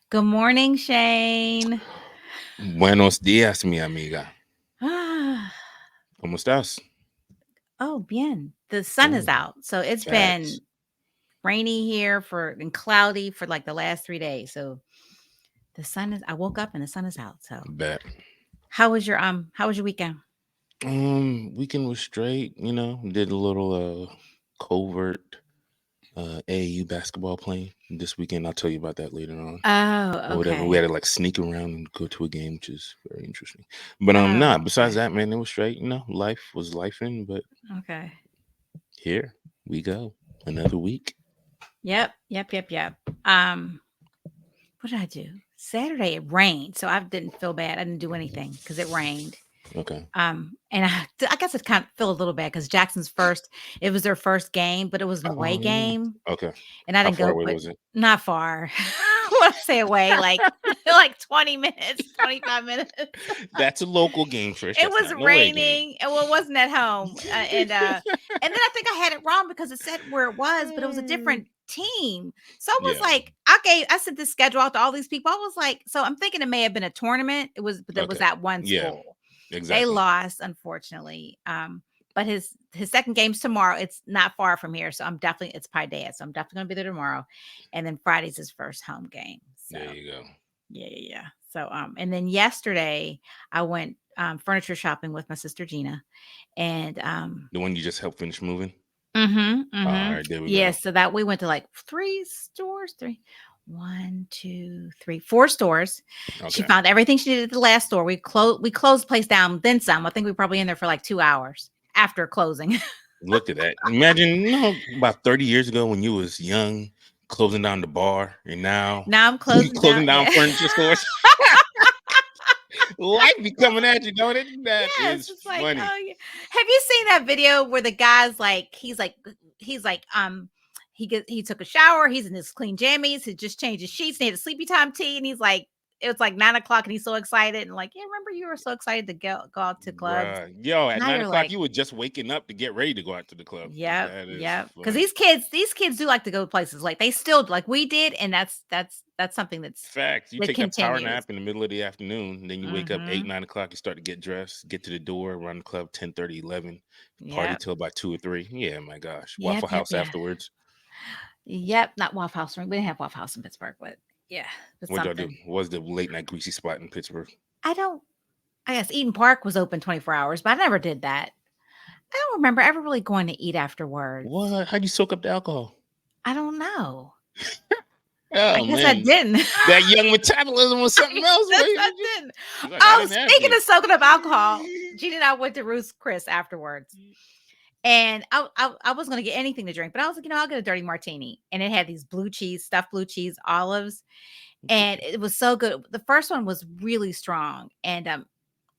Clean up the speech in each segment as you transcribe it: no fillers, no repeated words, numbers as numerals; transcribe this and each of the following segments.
Good morning, Shane. Buenos días, mi amiga. oh, ¿Cómo estás? bien. The sun is Oh, out. So it's facts. been rainy here and cloudy for like the last 3 days. So I woke up and the sun is out. So Bet. how was your weekend? Weekend was straight. Did a little covert AAU basketball playing this weekend. I'll tell you about that later on, Oh, or whatever. We okay. had to like sneak around and go to a game, which is very interesting. But nah. Oh, Besides okay. that, man, it was straight. Life was lifing. But Okay. here we go, another week. Yep. Um, what did I do? Saturday it rained, so I didn't feel bad. I didn't do anything because it rained. Okay. And I guess it kind of feel a little bad because it was their first game, but it was an away Oh yeah. game, Okay. and I How didn't far go, away but was it? not far. When I say away, like like 20 minutes, 25 minutes. That's a local game, Trish. It That's was not an away game. raining, and well, it wasn't at home, and then I think I had it wrong because it said where it was, but it was a different team. So I was Yeah. like, I sent this schedule out to all these people. I was like, so I'm thinking it may have been a tournament. But it was Okay. at one Yeah. school. They Exactly. lost, unfortunately. But his second game's tomorrow. It's not far from here, so it's Paideia, so I'm definitely gonna be there tomorrow. And then Friday's his first home game. So There you go. yeah. So and then yesterday I went furniture shopping with my sister Gina, and The one you just helped finish moving. All mm-hmm. right. There we Yeah, go. so that we went to like one, two, three, 4 stores. She Okay. found everything she needed at the last store. We closed the place down, then some. I think we were probably in there for like 2 hours after closing. Look at that. Imagine, about 30 years ago when you was young, closing down the bar, and now Now I'm closing down. closing down Yeah. furniture stores. Life be coming at you, don't it? That Yes, is it's like, funny. oh yeah. Have you seen that video where the guy's like, he's like, he took a shower, he's in his clean jammies, he just changed his sheets, and he had a sleepy time tea, and he's like, it was like 9 o'clock, and he's so excited, and like, yeah, remember you were so excited to go out to clubs. Bruh. Yo, at Now nine you're o'clock, like, you were just waking up to get ready to go out to the club. That is because funny. these kids do like to go places, like they still like we did, and that's something Facts. You that take that power continues. nap in the middle of the afternoon, and then you wake up 8, Mm-hmm. 9 o'clock. You start to get dressed, get to the door, run the club 10:30, 11, party Yep. till about 2 or 3. Yeah, my gosh, Waffle Yep. House Yeah. afterwards. Yep, not Waffle House. We didn't have Waffle House in Pittsburgh, but yeah, but What y'all do? something. What was the late night greasy spot in Pittsburgh? I don't. I guess Eden Park was open 24 hours, but I never did that. I don't remember ever really going to eat afterwards. What? How'd you soak up the alcohol? I don't know. I Oh guess I man, didn't. that young metabolism was I something else. guess Wait, I didn't. she's like, I Oh, didn't have speaking to. of soaking up alcohol, Gina and I went to Ruth's Chris afterwards. And I was gonna get anything to drink, but I was like, I'll get a dirty martini. And it had these stuffed blue cheese olives, and it was so good. The first one was really strong, and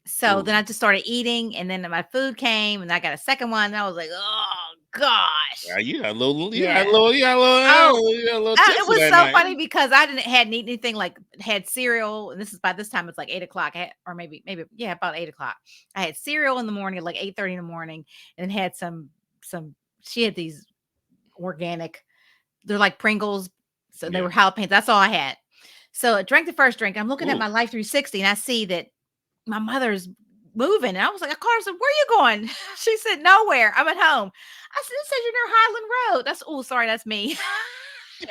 so then Ooh. I just started eating, and then my food came, and I got a second one, and I was like, oh gosh, You got a little, you got a yeah. little, you got a Oh, little, you got a little it tipsy was that so night. funny because I hadn't eaten anything, like had cereal, and by this time it's like 8 o'clock, or maybe yeah, about 8 o'clock. I had cereal in the morning, like 8:30 in the morning, and had some. She had these organic. They're like Pringles, so they Yeah. were jalapenos. That's all I had. So I drank the first drink. I'm looking at Ooh. my Life 360, and I see that my mother's moving. And I was like, I called her, I said, where are you going? She said, nowhere. I'm at home. I said, it says you're near Highland Road. Sorry, that's me.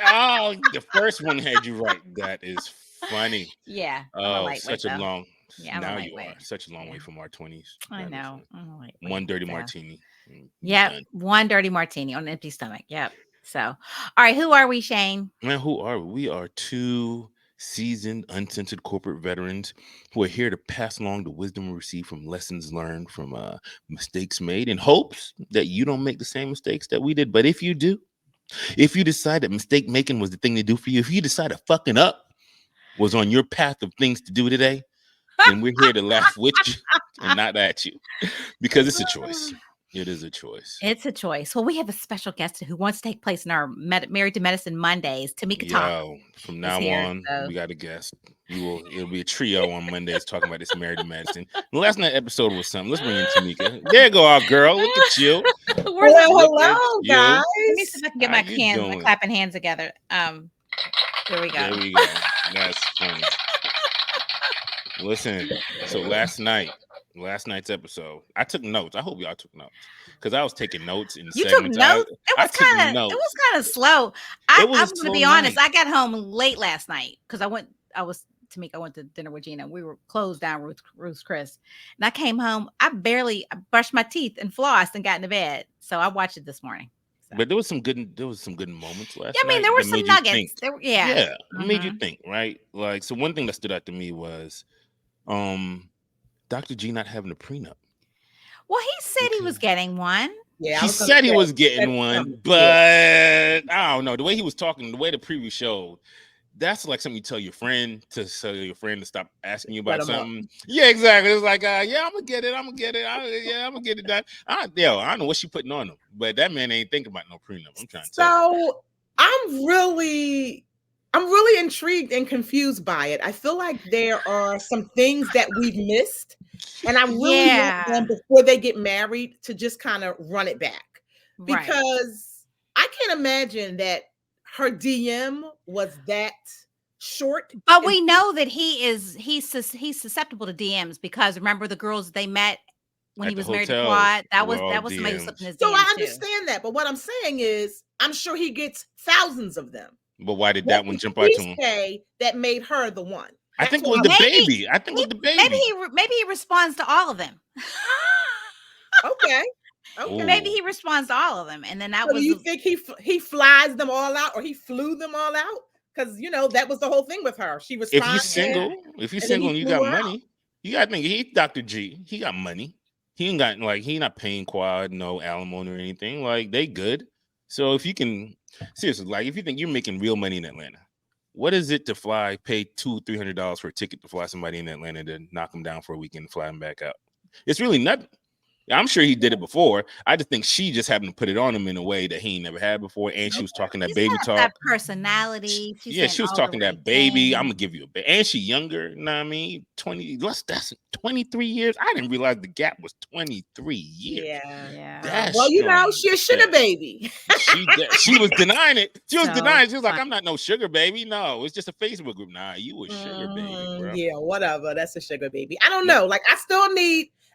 Oh, the first one had you right. That is funny. Yeah, I'm a Oh, lightweight such a though. long. Yeah, I'm a Now you are lightweight. such a long Yeah, way from our 20s. I That is know. I'm a lightweight. one dirty So, martini. You yep, done. one dirty martini on an empty stomach. Yep. So, all right, who are we, Shane? Man, who are we? We are two seasoned, uncensored corporate veterans who are here to pass along the wisdom we receive from lessons learned from mistakes made in hopes that you don't make the same mistakes that we did. But if you do, if you decide that mistake making was the thing to do for you, if you decide that fucking up was on your path of things to do today, then we're here to laugh with you and not at you because it's a choice. It is a choice. It's a choice. Well, we have a special guest who wants to take place in our Married to Medicine Mondays. Tomika Yo, from is now here. on, So we got a guest. It'll be a trio on Mondays talking about this married to medicine. The last night episode was something. Let's bring in Tomika. There you go, our girl. Look at you. where's Hello, the Look at hello, you. let me see guys. if I can get How my you hands, my doing? clapping hands together. There we go. There we go. That's funny. Listen, so last night's episode, I took notes. I hope y'all took notes because I was taking notes in You took segments. I notes? It I was took it was notes. kind of slow. I It was a I'm gonna slow be honest. night, I got home late last night because I was Tamika. I went to dinner with Gina. We were closed down Ruth's Chris, and I came home. I brushed my teeth and flossed and got into bed. So I watched it this morning. So but there was some good moments yeah, last I mean night there were that some made you think. nuggets. There were yeah. Yeah, it made you Hmm. think, right? Like, so one thing that stood out to me was um Dr. G not having a prenup. Well, he said he Okay. was getting one. Yeah, I He was gonna said he say was that's getting one, coming. Yeah. but I don't know. The way he was talking, the way the preview showed, that's like something you tell your friend to tell your friend to stop asking you Shut about him up. something. Yeah, exactly. It's like, yeah, I'm gonna get it. I'm gonna get it. Yeah, I'm gonna get it done. I don't know what she putting on him, but that man ain't thinking about no prenup. I'm trying to tell you. So I'm really intrigued and confused by it. I feel like there are some things that we've missed, and I really want them Yeah. before they get married to just kind of run it back Right. because I can't imagine that her DM was that short. But And we know that he's susceptible to DMs because remember the girls they met when he At the was married to hotel, Quad? we're all That was somebody who slipped in DMs. his so I DMs too. understand that, but what I'm saying is, I'm sure he gets thousands of them. But why did What that one did jump out he to him? say that made her the one? I That's think it what was I the want. Maybe baby. I think it was the baby. maybe he responds to all of them. Okay. Okay. Maybe Oh, he responds to all of them, and then that So do was you think he flies them all out, or he flew them all out? Because that was the whole thing with her. She responded, yeah. If he's and then single he and you flew got her out. money, you gotta think he Dr. G. He got money. He ain't got like he not paying quad, no alimony or anything. Like they good. So if you can seriously, like if you think you're making real money in Atlanta, what is it to pay $200-300 for a ticket to fly somebody in Atlanta to knock them down for a weekend and fly them back out? It's really nothing. I'm sure he did it before. I just think she just happened to put it on him in a way that he ain't never had before, and she was Okay. talking that She's baby got that talk. personality. She's Yeah, saying she was all the talking right that baby. I'm things. gonna give you a baby, and she younger. You know what I mean? 20. That's 23 years. I didn't realize the gap was 23 years. Yeah. Yeah. That's Well, strong she a as sugar hell. baby. She was denying it. She was So denying. She was like, fun. "I'm not no sugar baby. No, it's just a Facebook group. Nah, you a sugar baby, bro." Yeah, whatever. That's a sugar baby. I don't No, know. Like,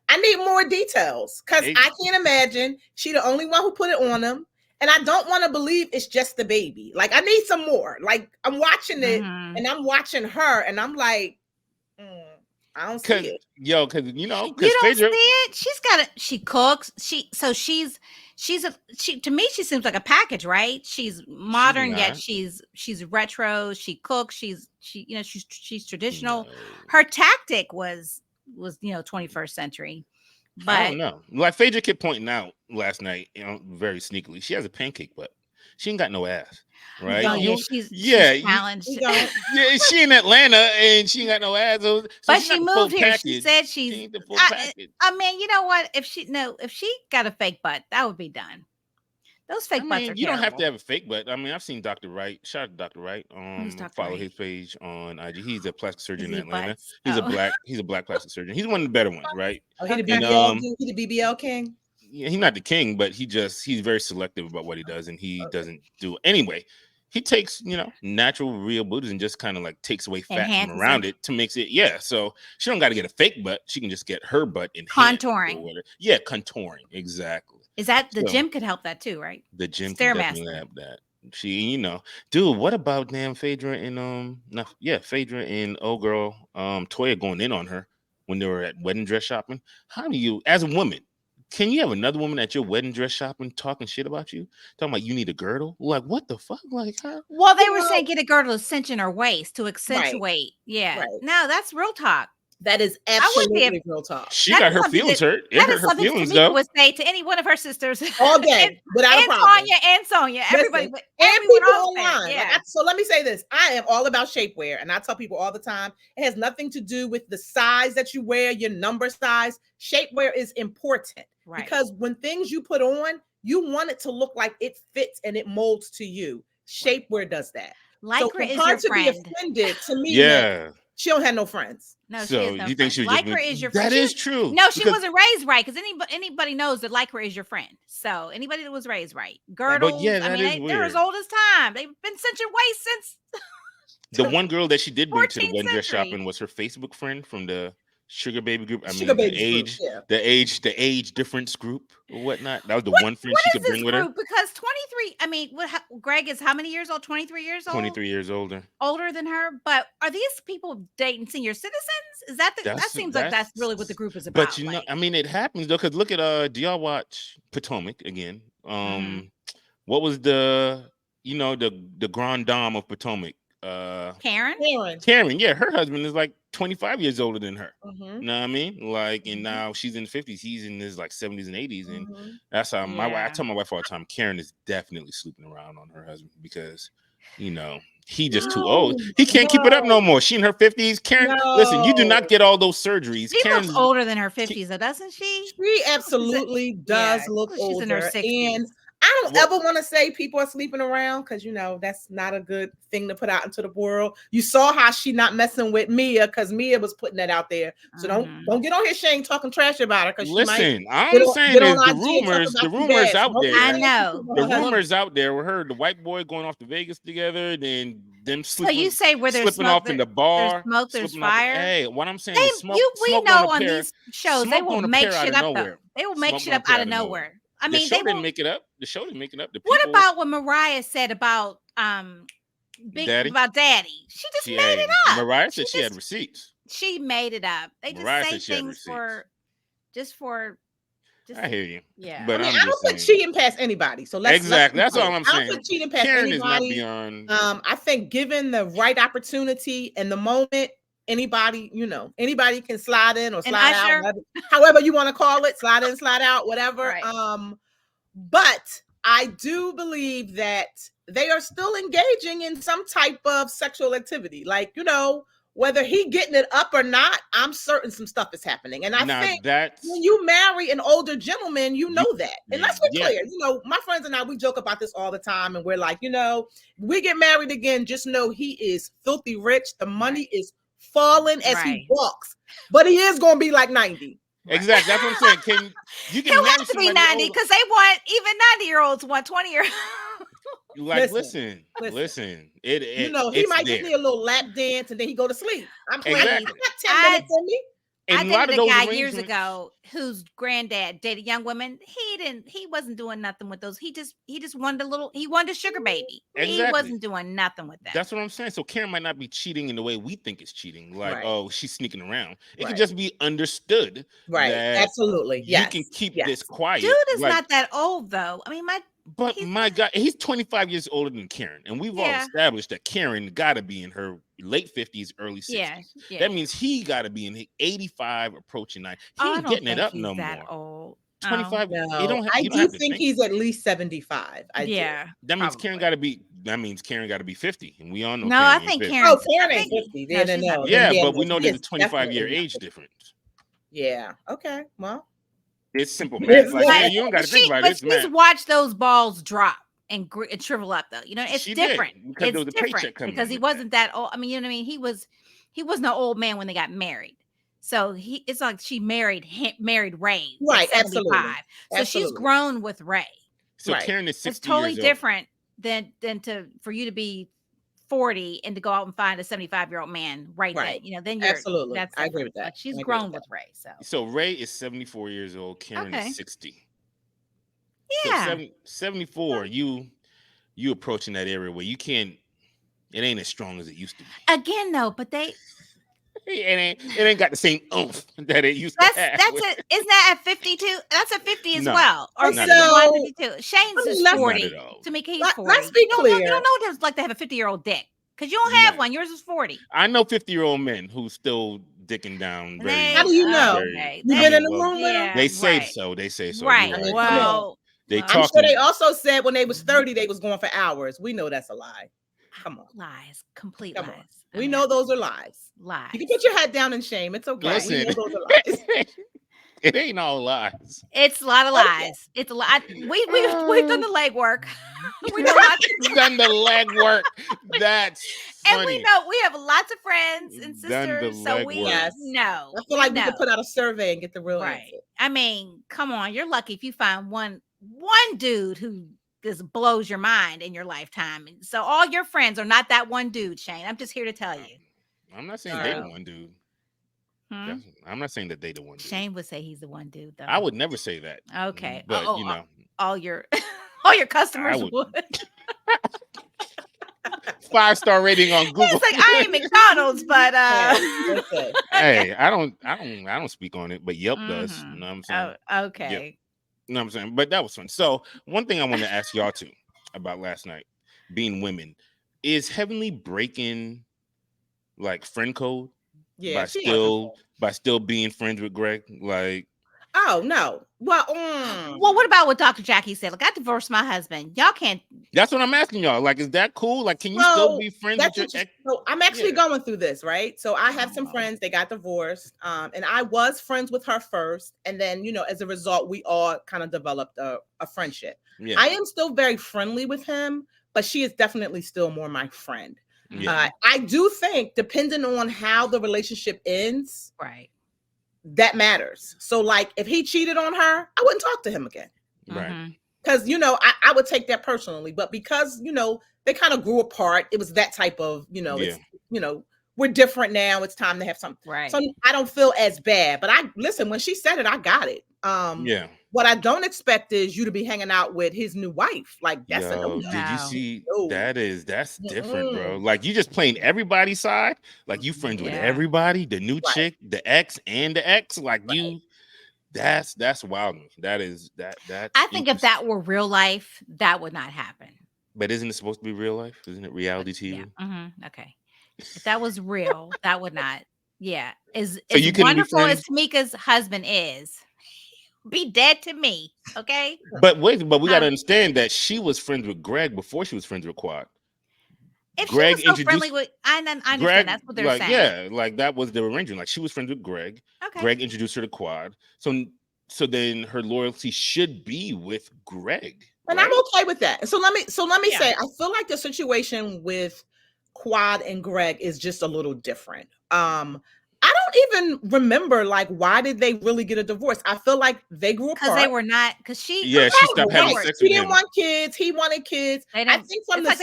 I need more details because hey, I can't imagine she the only one who put it on him. And I don't want to believe it's just the baby. Like, I need some more. Like, I'm watching it Mhm. and I'm watching her and I'm like, I don't see it. You cause don't see Phaedra, it? She cooks. She to me she seems like a package, right? She's she's modern yet not. she's retro. She cooks. She's traditional. No. Her tactic was 21st century. I don't But know. Like Phaedra kept pointing out last night, very sneakily, she has a pancake butt. She ain't got no ass, He right? oh don't. yeah, You, she's yeah, you, He challenged. don't. yeah. She in Atlanta and she ain't got no ass, so But she's she not the full moved here. She package. said She she's ain't the full I package. I mean, you know what? If she got a fake butt, that would be done. Those I fake butts are mean, you don't have to terrible. have a fake butt. I mean, I've seen Dr. Wright. Shout out to Dr. Wright. Who's Dr. Follow his Ray? page on IG. He's a plastic Is surgeon in he Atlanta. butts? Oh, He's a black plastic surgeon. He's one of the better ones, right? Oh, he the okay. And BBL dude. He the BBL king. yeah, he's not the king, but he's very selective about what he does, and he Okay. doesn't do anyway. He takes natural real booties and just kind of like takes away fat from Enhances them. around it to makes it So she don't got to get a fake butt. She can just get her butt enhanced or Contouring. whatever. Yeah, contouring exactly. Is that the So gym could help that too, right? the gym can definitely Stairmaster. have that. Dude. What about damn Phaedra and Phaedra and old girl Toya going in on her when they were at wedding dress shopping? How do you, as a woman, can you have another woman at your wedding dress shopping talking shit about you? Talking about you need a girdle? Like what the fuck? Like huh? Well, they were saying Well, get a girdle to cinch in her waist to right, accentuate. Yeah. right. No, that's real talk. That is I would be absolutely real talk. She that got is her something feelings hurt. It that hurt is her something feelings Tamika though. would say to any one of her sisters, All and, day without a problem. Tanya and Sonia. Listen, and Everyone people all said it. online. Yeah. So let me say this: I am all about shapewear, and I tell people all the time it has nothing to do with the size that you wear, your number size. Shapewear is important Right. because when things you put on, you want it to look like it fits and it molds to you. Shapewear does that. So Lycra for is her your to be friend. offended to me meant Yeah. she don't have no friends. No, she So has no you think friends. she was just Lycra being is your friend. that is true. No, she Because wasn't raised right because anybody knows that Lycra is your friend. So anybody that was raised right, That but girdles. yeah, I that mean, is they're as weird. old as time. They've been cinching waist since. The one girl that she did bring to the 14th wedding dress century. shopping was her Facebook friend from the Sugar Baby group. I Sugar mean, Babies group. Yeah. the age difference group or whatnot. That was the What one friend what she is could this bring with her. group? Because 23, I mean, Greg is how many years old? 23 years old? 23 years older. Older than her. But are these people dating senior citizens? Is that that seems like that's really what the group is But about. Like, I mean, it happens though. Cause look at do y'all watch Potomac again? mhm. What was the the grand dame of Potomac? Karen? Karen, yeah, her husband is like 25 years older than her. Mm-hmm. You know what I mean? Like, and Mm-hmm. now she's in the 50s, he's in his like 70s and 80s. And Mm-hmm. that's how I Yeah. tell my wife all the time, Karen is definitely sleeping around on her husband because, he just too No, old. He can't keep it up no more. She in her 50s. Karen, listen, you do not no. get all those surgeries. She looks Karen's older than her 50s, though, doesn't she? She absolutely does Yeah, look she's in her older. 60s. And I don't Well- ever want to say people are sleeping around because that's not a good thing to put out into the world. You saw how she not messing with Mia because Mia was putting that out there. So don't get on here, Shane, talking trash about her because she might Listen, all I'm saying get on is the IG and talk rumors, about the you rumors bad. out Don't get there. I on know. her The husband. rumors out there were heard the white boy going off to Vegas together, then them So you sleeping, say where there's slipping smoke, off in the there's bar, smoke, there's slipping off. fire. Hey, what I'm saying is We smoke know don't on appear. these shows they Smoke will don't make appear out shit of up though. nowhere. They will make Smoke shit don't up appear out of nowhere. I The mean, show they didn't will. make it up. The show didn't make it up. The What people, about what Mariah said about Daddy. about Daddy? She just made it up. Mariah She said she had just receipts. she made it up. They just Mariah say said she had things receipts. for just I hear you. yeah. But I mean, I'm I just don't put saying. cheating past anybody. So let's Exactly. be That's all clear. I'm I don't saying. put cheating past Karen is not anybody. beyond. I think given the right opportunity and the moment, anybody can slide in or An slide out, usher? however you want to call it, slide in, slide out, whatever. Right. But I do believe that they are still engaging in some type of sexual activity. Like, whether he getting it up or not, I'm certain some stuff is happening. And I think when you marry an older gentleman, you know that. And let's be clear, my friends and I, we joke about this all the time. And we're like, we get married again, just know he is filthy rich. The money is falling as he walks. But he is going to be like 90. Exactly. That's what I'm saying. You can He'll marry have to be somebody 90 older. because they want even 90-year-olds want 20-year. Like, listen. He might just need a little lap dance and then he go to sleep. I'm playing. Exactly. Got 10 minutes in me. And I dated a guy years ago whose granddad dated young women. He wasn't doing nothing with those. He just wanted he wanted a sugar baby. Exactly. He wasn't doing nothing with that. That's what I'm saying. So Karen might not be cheating in the way we think it's cheating. Like, oh, she's sneaking around. It could just be understood. Right. That absolutely. You can keep this quiet. Dude is not that old though. I mean, my God, he's 25 years older than Karen. And we've all established that Karen got to be in her late 50s, early 60s. Yeah. That means he got to be in 85, approaching 90. He ain't getting it up no more. Old. 25. No, I do think he's at least 75. Yeah. That means Karen got to be. That means Karen got to be 50, and we all know. No, Karen I ain't think 50. Karen. Karen ain't 50. No. Yeah, but we know there's a 25-year age difference. Yeah. Okay. Well, it's simple math. Like, you don't got to think about it. It's math. She's watched those balls drop and shrivel up, though. It's different. It's different because he wasn't that old. I mean, you know what I mean? He wasn't an old man when they got married. So it's like she married Ray, right? At 75. So she's grown with Ray. So Karen is 60 It's totally years different than for you to be 40 and to go out and find a 75-year-old man then. Then you're absolutely. That's I agree with that. Like she's grown with Ray. So Ray is 74 years old. Karen is 60. Yeah. So 74. You approaching that area where you can't. It ain't as strong as it used to be. Again, though, but it ain't got the same oomph that it used to have. Isn't that at 52? That's at 50 as well. Or 52. Shane's is 40. Tomika, he's 40. Let's be clear. You don't know what it's like to have a 50-year-old dick. Because you don't have one. Yours is 40. I know 50-year-old men who still dicking down. How do you know? You've been in the room with them? They say so. They say so. Right. Well, I'm sure they also said when they was 30, they was going for hours. We know that's a lie. Come on. Lies. Complete lies. We know those are lies. Lies. You can put your head down in shame. It's okay. Listen, we know those are lies. It ain't all lies. It's a lot of lies. It's a lot. We've done the legwork. We've done the legwork. That's funny. And we know we have lots of friends and sisters, so we know. I feel like we could put out a survey and get the real answer. I mean, come on, you're lucky if you find one dude who just blows your mind in your lifetime. And so all your friends are not that one dude, Shane. I'm just here to tell Um, you. I'm not saying they the Sorry. So, one dude. hmm? I'm not saying that they the one dude. Shane would say he's the one dude, I though. would never say that. Okay. But you know, All your all your I customers would would. 5-star rating on Google. It's like I ain't McDonald's, but Yeah. Okay. okay. Hey, I don't speak on it, but Yelp does. You Mm-hmm. know what I'm Oh, saying? Yep. okay. You know what I'm saying? But that was fun. So one thing I want to ask y'all too about last night, being women, is Heavenly breaking like friend code Yeah, she ain't gonna. by still being friends with Greg? Like Oh no. Well, Well, what about what Dr. Jackie said? Like, I divorced my husband. Y'all can't. that's what I'm asking y'all. Like, is that cool? Like, can you still so be friends with that's your interesting. ex? So I'm actually Yeah. going through this, right? So I have some Oh, friends, they got divorced. And I was friends with her first. And then, as a result, we all kind of developed a friendship. Yeah. I am still very friendly with him, but she is definitely still more my friend. Yeah. I do think, depending on how the relationship ends, right. that matters. So, like, if he cheated on her, I wouldn't talk to him again. Right. Mhm. Because, I would take that personally. But because, they kind of grew apart, it was that type of, Yeah. it's, we're different now. It's time to have something. So Right. I don't feel as bad. But listen, when she said it, I got it. Yeah. What I don't expect is you to be hanging out with his new wife. Like, that's a Yo, no-no. did you No. see No. that's different, bro. Mm-mm. Like you just playing everybody's side. Like you friends with Yeah. everybody, the new Right. chick, the ex, and the ex. Like Right. you that's wild. That's I think if interesting. that were real life, that would not happen. But isn't it supposed to be real life? Isn't it But reality yeah. TV? Okay. If that was real, that would not. Yeah. As So as you couldn't be wonderful as friends. Tamika's husband is, be dead to me. Okay. But wait, but we gotta Um, understand that she was friends with Greg before she was friends with Quad. if she Greg was so friendly introduced with, I understand Greg, that's what they're like, saying. yeah, like that was the arrangement. Like she was friends with Greg. Okay. Greg introduced her to Quad. So then her loyalty should be with Greg, And I'm right? okay with that. And so let me Yeah. say, I feel like the situation with Quad and Greg is just a little different. I don't even remember, like, why did they really get a divorce? I feel like they grew Because they apart. were not. Because she. Yeah, she They stopped Right, they having right. were. sex She with didn't him. want kids. He wanted kids. They I didn't. think from the It's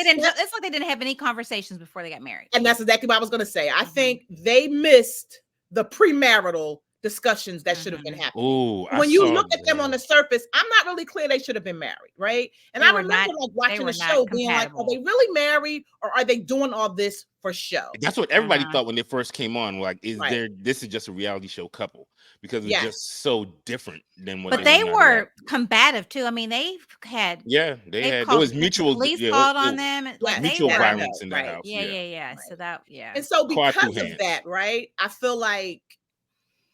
like they didn't have any conversations before they got married. and that's exactly what I was going to say. I Mhm. think they missed the premarital discussions that should have been Mhm. happening. Oh, I When you saw look at them on that. the surface, I'm not really clear they should have been married, right? And They I were remember, not. like, They watching were the not show, being like, are they compatible. really married, or are they doing all this for show? That's what everybody Uh-huh. thought when they first came on. Like, Right. this is just a reality show couple because it was Yes. just so different than what But they Right. were they in our reality. were combative too. I mean, Yeah, there called was the mutual police yeah, called it on was them. Like Yes. they mutual That I were. know. violence in that Right. house. Yeah, Yeah. yeah, yeah. So Right. that, yeah. And so Quad threw because of hands. that, right, I feel like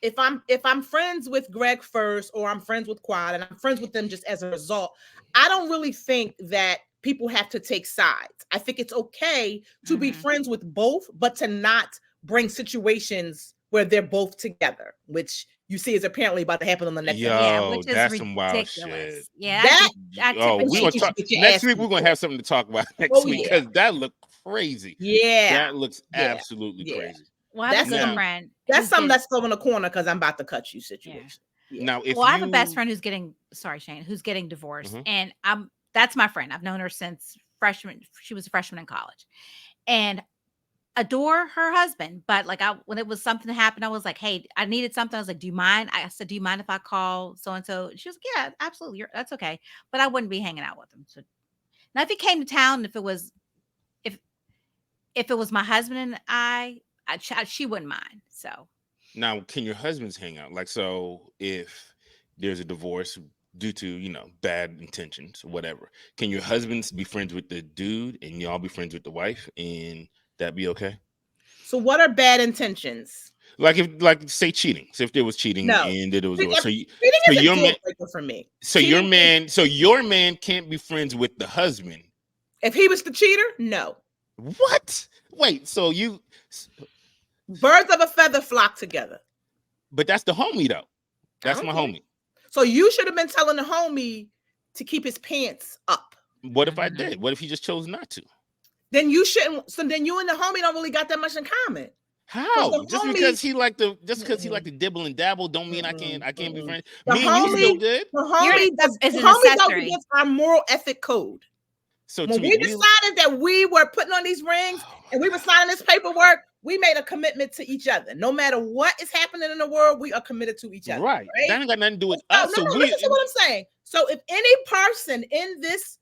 if I'm friends with Greg first, or I'm friends with Quad, and I'm friends with them just as a result, I don't really think that people have to take sides. I think it's okay to be Mhm. friends with both, but to not bring situations where they're both together, which you see is apparently about to happen on the next episode. Yeah, Yo, which is that's some wild shit. ridiculous. Yeah, That I tip Oh, a is we chair gonna what you to. should talk get your next ass week. We're beat gonna for. have something to talk about next Oh week yeah. because that looked crazy. Yeah. That looks Yeah. absolutely Yeah. crazy. Well, I have a That's good Now, some friend that's who's something getting. that's still in the corner because I'm about to cut you Yeah. situation. Yeah. now, if Well, I have a best you, friend who's getting. Sorry, Shane, who's getting divorced, Mhm. and that's my friend. I've known her since freshman. She was a freshman in college, and adore her husband. But like when it was something that happened, I was like, "Hey, I needed something." I was like, "Do you mind?" I said, "Do you mind if I call so and so?" She was like, "Yeah, absolutely. That's okay." But I wouldn't be hanging out with him. So now, if he came to town, if if it was my husband and she wouldn't mind. So now can your husbands hang out? Like, so if there's a divorce due to bad intentions or whatever, can your husbands be friends with the dude and y'all be friends with the wife and that be okay? So what are bad intentions? Like if say cheating. So if there was cheating No. and there was Cheating so is a your deal man breaker for me. so Cheating is, your man can't be friends with the husband. if he was the cheater, no. What? Wait, Birds of a feather flock together. but that's the homie though. I That's don't my care. homie. So you should have been telling the homie to keep his pants up. What if I mhm. did? What if he just chose not to? Then you shouldn't. So then you and the homie don't really got that much in common. Because How? the homies, Just because he like mm-mm, to dibble and dabble don't mean mm-mm, I can't be mm-mm. friends. The Me and you You're still homie, good. the you're homie does, is the an homie goes accessory. against our moral ethic code. So When to me, we decided that we were putting on these rings oh and my we were signing this paperwork, we made a commitment to each other. No matter what is happening in the world, we are committed to each God. other, Right. right? That ain't got nothing to do And with so, us. no, So no, listen to what I'm saying. So, if any person in this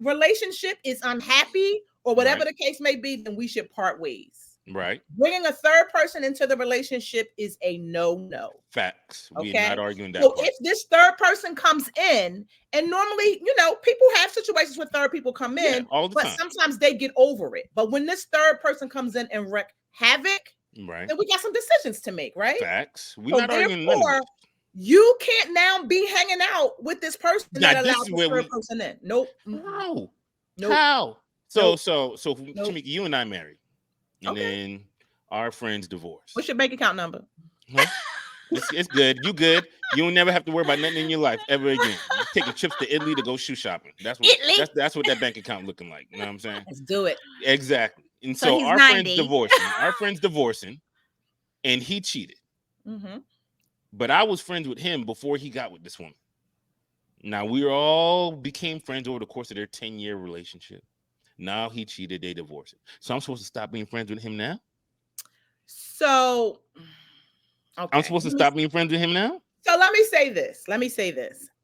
relationship is unhappy or whatever right, the case may be, then we should part ways. right. Bringing a third person into the relationship is a no. Facts. We are not Okay. arguing that So part. if this third person comes in, and normally, people have situations where third people come Yeah, in, all the but time. sometimes they get over it. But when this third person comes in and wreak havoc, Right. then we got some decisions to make, right? Facts. We're So not arguing none of this. therefore, you can't now be hanging out with this person Now that this allowed is this where third we person in. Nope. Mm-mm. how? Nope. How? Nope. So Nope. Tomika, you and I married. And Okay. then our friends divorced. What's your bank account number? Huh? It's good. You good. You'll never have to worry about nothing in your life ever again. You taking trips to Italy to go shoe shopping. Italy. That's what that bank account looking like. You know what I'm saying? Let's do it. Exactly. And So so he's our friends 90. divorcing. Our friends divorcing, and he cheated. Mm-hmm. But I was friends with him before he got with this woman. Now we all became friends over the course of their 10-year relationship. Now he cheated, they divorced. So I'm supposed to stop being friends with him now? So, okay. I'm supposed to stop being friends with him now? So let me say this.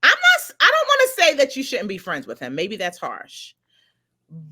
I don't want to say that you shouldn't be friends with him. Maybe that's harsh.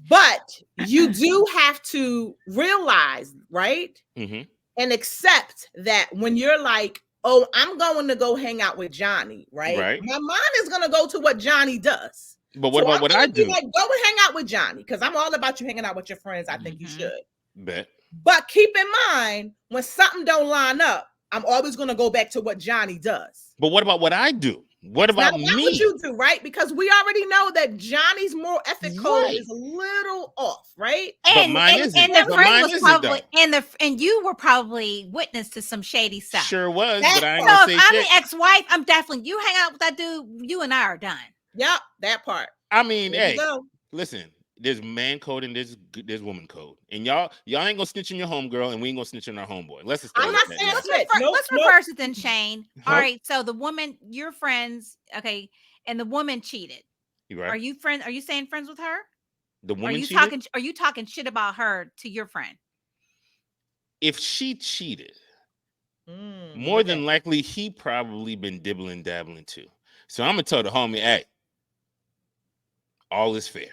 But you do have to realize, right? Mm-hmm. And accept that when you're like, oh, I'm going to go hang out with Johnny, right? Right. My mind is going to go to what Johnny does. But So what about I'm what gonna I be do? like, go and hang out with Johnny because I'm all about you hanging out with your friends. I think you Mhm. should. Bet. But keep in mind, when something don't line up, I'm always going to go back to what Johnny does. But what about what I do? What It's not about about me? what you do, right? Because we already know that Johnny's moral ethic code Right. is a little off, right? But mine isn't. And the But friend mine was isn't, probably though. and you were probably witness to some shady stuff. Sure was, That but I ain't part. So gonna if say I'm shit. the ex-wife, I'm definitely you hang out with that dude, you and I are done. Yep, that part. I mean, There you hey, go. listen. There's man code and there's woman code, and y'all ain't gonna snitch on your homegirl, and we ain't gonna snitch on our homeboy. Let's just I'm stay not with saying that snitch. now. Nope, Let's nope. reverse it then, Shane. All Huh? right. So the woman, your friends, okay, and the woman cheated. You Are right? you friend? Are you saying friends with her? The Are woman you cheated. talking? Are you talking shit about her to your friend? If she cheated, more Look at than likely he probably been dibbling dabbling too. So I'm gonna tell the homie, hey, all is fair,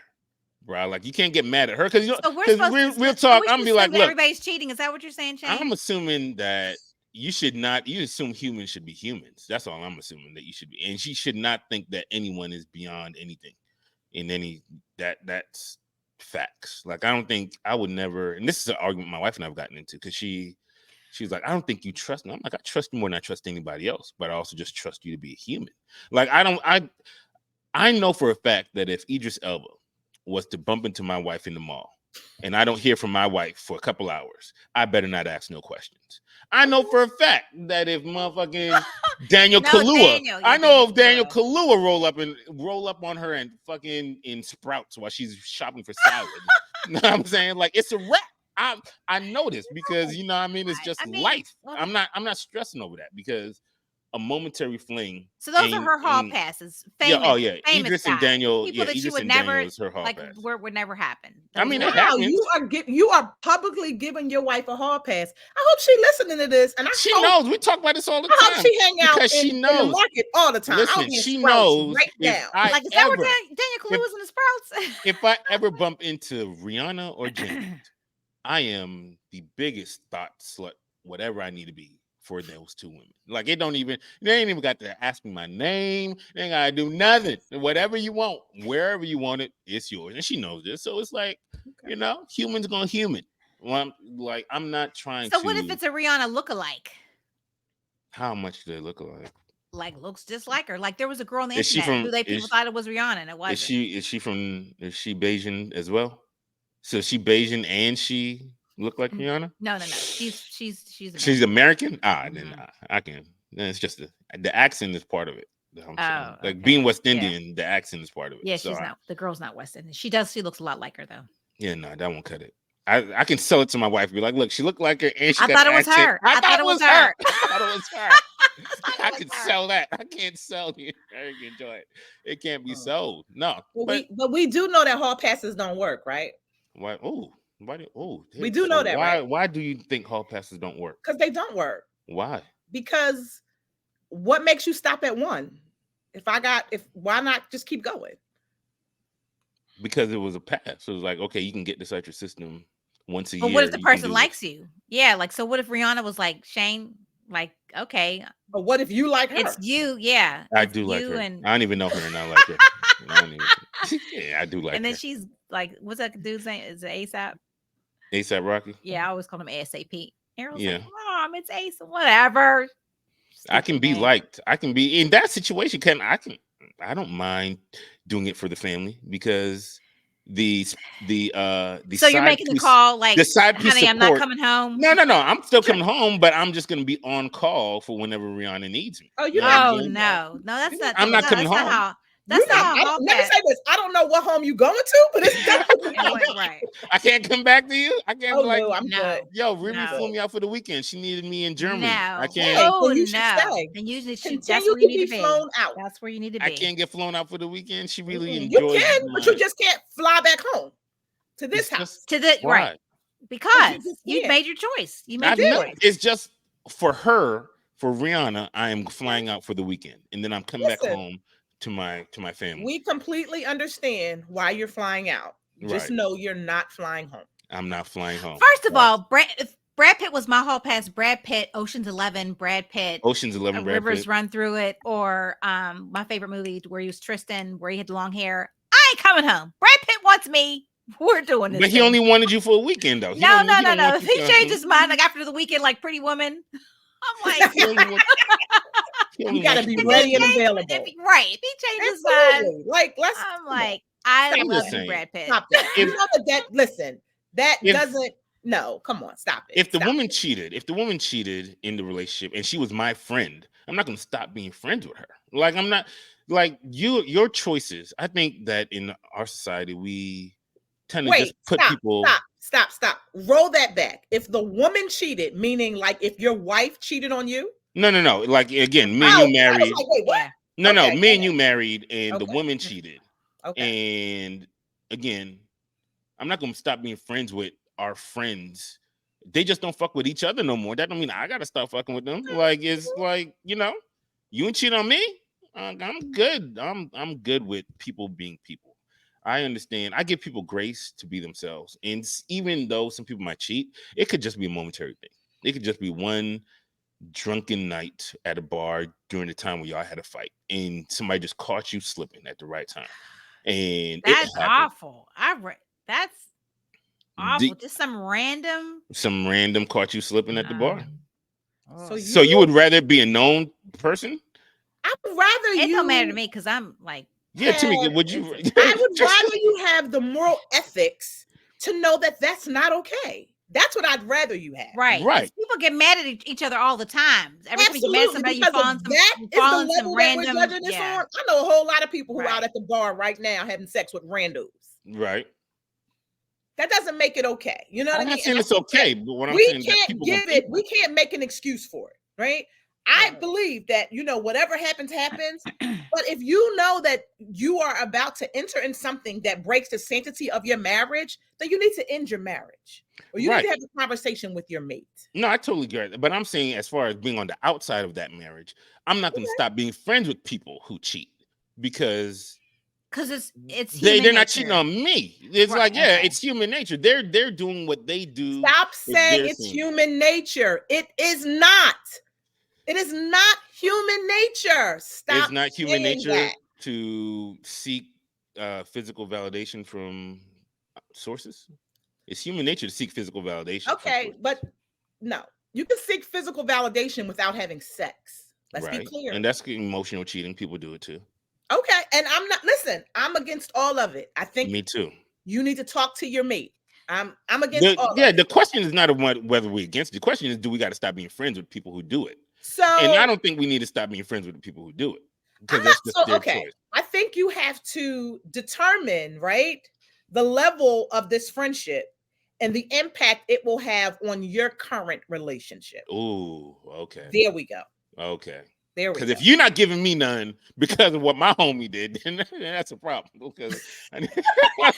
bro. Like you can't get mad at her because So we're because supposed to. real So talk. we I'm should gonna be assume like, that look, everybody's cheating. Is that what you're saying, Shane? I'm assuming that you should not. You assume humans should be humans. That's all I'm assuming that you should be, and she should not think that anyone is beyond anything. In any that's facts. Like I don't think I would never. And this is an argument my wife and I've gotten into because she's like, I don't think you trust me. I'm like, I trust you more than I trust anybody else, but I also just trust you to be a human. Like I know for a fact that if Idris Elba was to bump into my wife in the mall and I don't hear from my wife for a couple hours, I better not ask no questions. I know for a fact that if motherfucking Daniel No, Kaluuya, Daniel, I yeah, know if Daniel Daniel Kaluuya roll up on her and fucking in Sprouts while she's shopping for salad. You know what I'm saying? Like it's a wrap. I know this because you know what I mean. It's just I mean, life. well, I'm not stressing over that because a momentary fling. So those are her hall passes. Famous, Yeah, oh yeah, famous Idris and guys. Daniel. People Yeah, that you Idris would and never Daniel is her hall like. pass. Would never happen. I mean, Those it were- happens. you are publicly giving your wife a hall pass. I hope she listening to this, and She knows. We talk about this all the I hope time she hang out because she in the knows. market all the time. I'll Listen, be in she Sprouts knows right if now. I like, is that ever where Daniel Kaluuya was in the Sprouts? if I ever bump into Rihanna or Janet, I am the biggest thought slut, whatever I need to be for those two women. Like they ain't even got to ask me my name. They ain't gotta do nothing. Whatever you want, wherever you want it, it's yours. And she knows this. So it's like, you know, humans gonna human. Well, I'm not trying So to. what if it's a Rihanna lookalike? How much do they look alike? Like looks just like her. Like there was a girl on the Is she internet from? who people thought it was Rihanna and it wasn't. Is she from? Is she Bayesian as well? So she Bayesian and she look like Rihanna? No. She's American. She's American? Mhm. Then I can. Then it's just the accent is part of it. I'm saying. Like okay. being West Yeah. Indian, the accent is part of it. Yeah, So she's not. The girl's not West Indian. She looks a lot like her though. yeah, no, that won't cut it. I can sell it to my wife. Be like, look, she looked like her, and she I got thought an it was accent. her. I I thought thought it it was was her. her. I thought it was her. I thought I it can was her. sell that. I can't sell you. I can enjoy it. It can't be Oh. sold. No, Well, but we do know that hall passes don't work, right? why? Oh, why? Oh, We do know that, right? why do you think hall passes don't work? Because they don't work. Why? Because what makes you stop at one? If why not just keep going? Because it was a pass. So it was like, okay, you can get this out your system once a But what if year. the You can person do this. likes you? Yeah, like so. What if Rihanna was like Shane? Like, okay, But what if you like it's her? you. Yeah, I it's do like you, her. and I don't even know her, and I like her. I don't even. Yeah, I do like and then her. she's like, what's that dude's name? Is it ASAP? ASAP Rocky. Yeah, I always call him ASAP. Errol's like, Yeah. Mom, it's Ace. Whatever. I can Stupid be name. liked. I can be in that situation. I don't mind doing it for the family because the the So you're side making the piece call like, the side piece honey, I'm not support. coming home. No. I'm still coming home, but I'm just gonna be on call for whenever Rihanna needs me. Oh, You you're know what not I'm Oh coming saying? home. no, no, You're that's not not I'm the coming not no, home. coming that's not home. how You're that's not not. how Hall Let me Pass. say this. I don't know what home you going to, but it's definitely It went right. I can't come back to you. I can't Oh be like, no, I'm good. No, yo, I'm Riri flew no, good. me out for the weekend. She needed me in Germany. no. Hey, Oh then you should no. stay. And usually that's Continue where you to need to be be. flown out. That's where you need to I be. can't get flown out for the weekend. She really You enjoys can, but you my. just can't fly back home to this It's just house To the right. why. because you Because just you can't. made your choice. You You made I've your not. did. choice. It's just for her, for Rihanna. I am flying out for the weekend, and then I'm coming back Listen, home to my family. we completely understand why you're flying out. Just Right. know you're not flying home. I'm not flying home. First of That's all, if Brad Pitt was my Hall Pass. Brad Pitt, Ocean's 11, Brad Pitt, Ocean's 11. Brad Rivers Pitt. Run Through It, or my favorite movie where he was Tristan, where he had the long hair. I ain't coming home. Brad Pitt wants me. We're doing this But he thing. only wanted you for a weekend, though. No, no, He no, don't no. want If you he to. changed his mind like after the weekend, like Pretty Woman, I'm like, He only want. He You only got to wants you be for if the he ready and weekend. changed, if available. he, right, if he changed his mind, Absolutely. Like, let's I'm come on. like, I Stop I'm just love that. you, saying. Brad Pitt. Stop that. If You know that listen, that if doesn't no, come on, stop it. if the Stop woman it. cheated, if the woman cheated in the relationship and she was my friend, I'm not gonna stop being friends with her. Like I'm not like your choices. I think that in our society we tend to just Wait, put people. stop. Roll that back. If the woman cheated, meaning like if your wife cheated on you, No. Like again, me and oh, you I was married. like, wait, what? Yeah, No, Okay, me go and you married, and ahead. the Okay, woman cheated. okay. And again, I'm not gonna stop being friends with our friends. They just don't fuck with each other no more. That don't mean I gotta stop fucking with them. Like it's like you ain't cheat on me. I'm good. I'm good with people being people. I understand. I give people grace to be themselves, and even though some people might cheat, it could just be a momentary thing. It could just be one drunken night at a bar during the time when y'all had a fight, and somebody just caught you slipping at the right time, and it that's happened. awful. That's awful. The, Just some random. some random caught you slipping at the bar. So Oh. So you would rather be a known person? I would rather It don't matter to you me because I'm like, Yeah, have Tomika, would you? I would just rather you have the moral ethics to know that that's not okay. That's what I'd rather you have. right. Because right, people get mad at each other all the time. Every time you get mad at Absolutely, somebody, because if that you is the fall in some level that we're random. judging this Yeah. on, I know a whole lot of people who out Right. at the bar right now having sex with randos. right. That doesn't make it okay. You know what I I'm not mean? And saying I it's think that okay, but what I'm we saying is that can't people gonna give it, we people. can't make an excuse for it, right? I Right. believe that, whatever happens, happens. But if you know that you are about to enter in something that breaks the sanctity of your marriage, then you need to end your marriage. Or you need Right. to have a conversation with your mate. No, I totally get it. But I'm saying, as far as being on the outside of that marriage, I'm not going to stop being friends with people who cheat because Because it's human they're not cheating nature. on me. It's Right. like, yeah, Okay. it's human nature. They're doing what they do Stop for saying their it's sanity. human nature. It is not. It is not human nature. It's Stop not human saying nature that. to seek physical validation from sources. It's human nature to seek physical validation from Okay, sources. but no. You can seek physical validation without having sex. Let's be Right. clear. And that's emotional cheating. People do it too. Okay, and I'm against all of it. I think Me too. you need to talk to your mate. I'm against all of The it. question is not whether we're against it. The question is, do we got to stop being friends with people who do it? And I So don't think we need to stop being friends with the people who do it I'm because not that's just so their okay. choice. I think you have to determine, right, the level of this friendship and the impact it will have on your current relationship. Ooh, okay. There we go. Okay. There we Because go. if you're not giving me none because of what my homie did, then that's a problem. Because I'm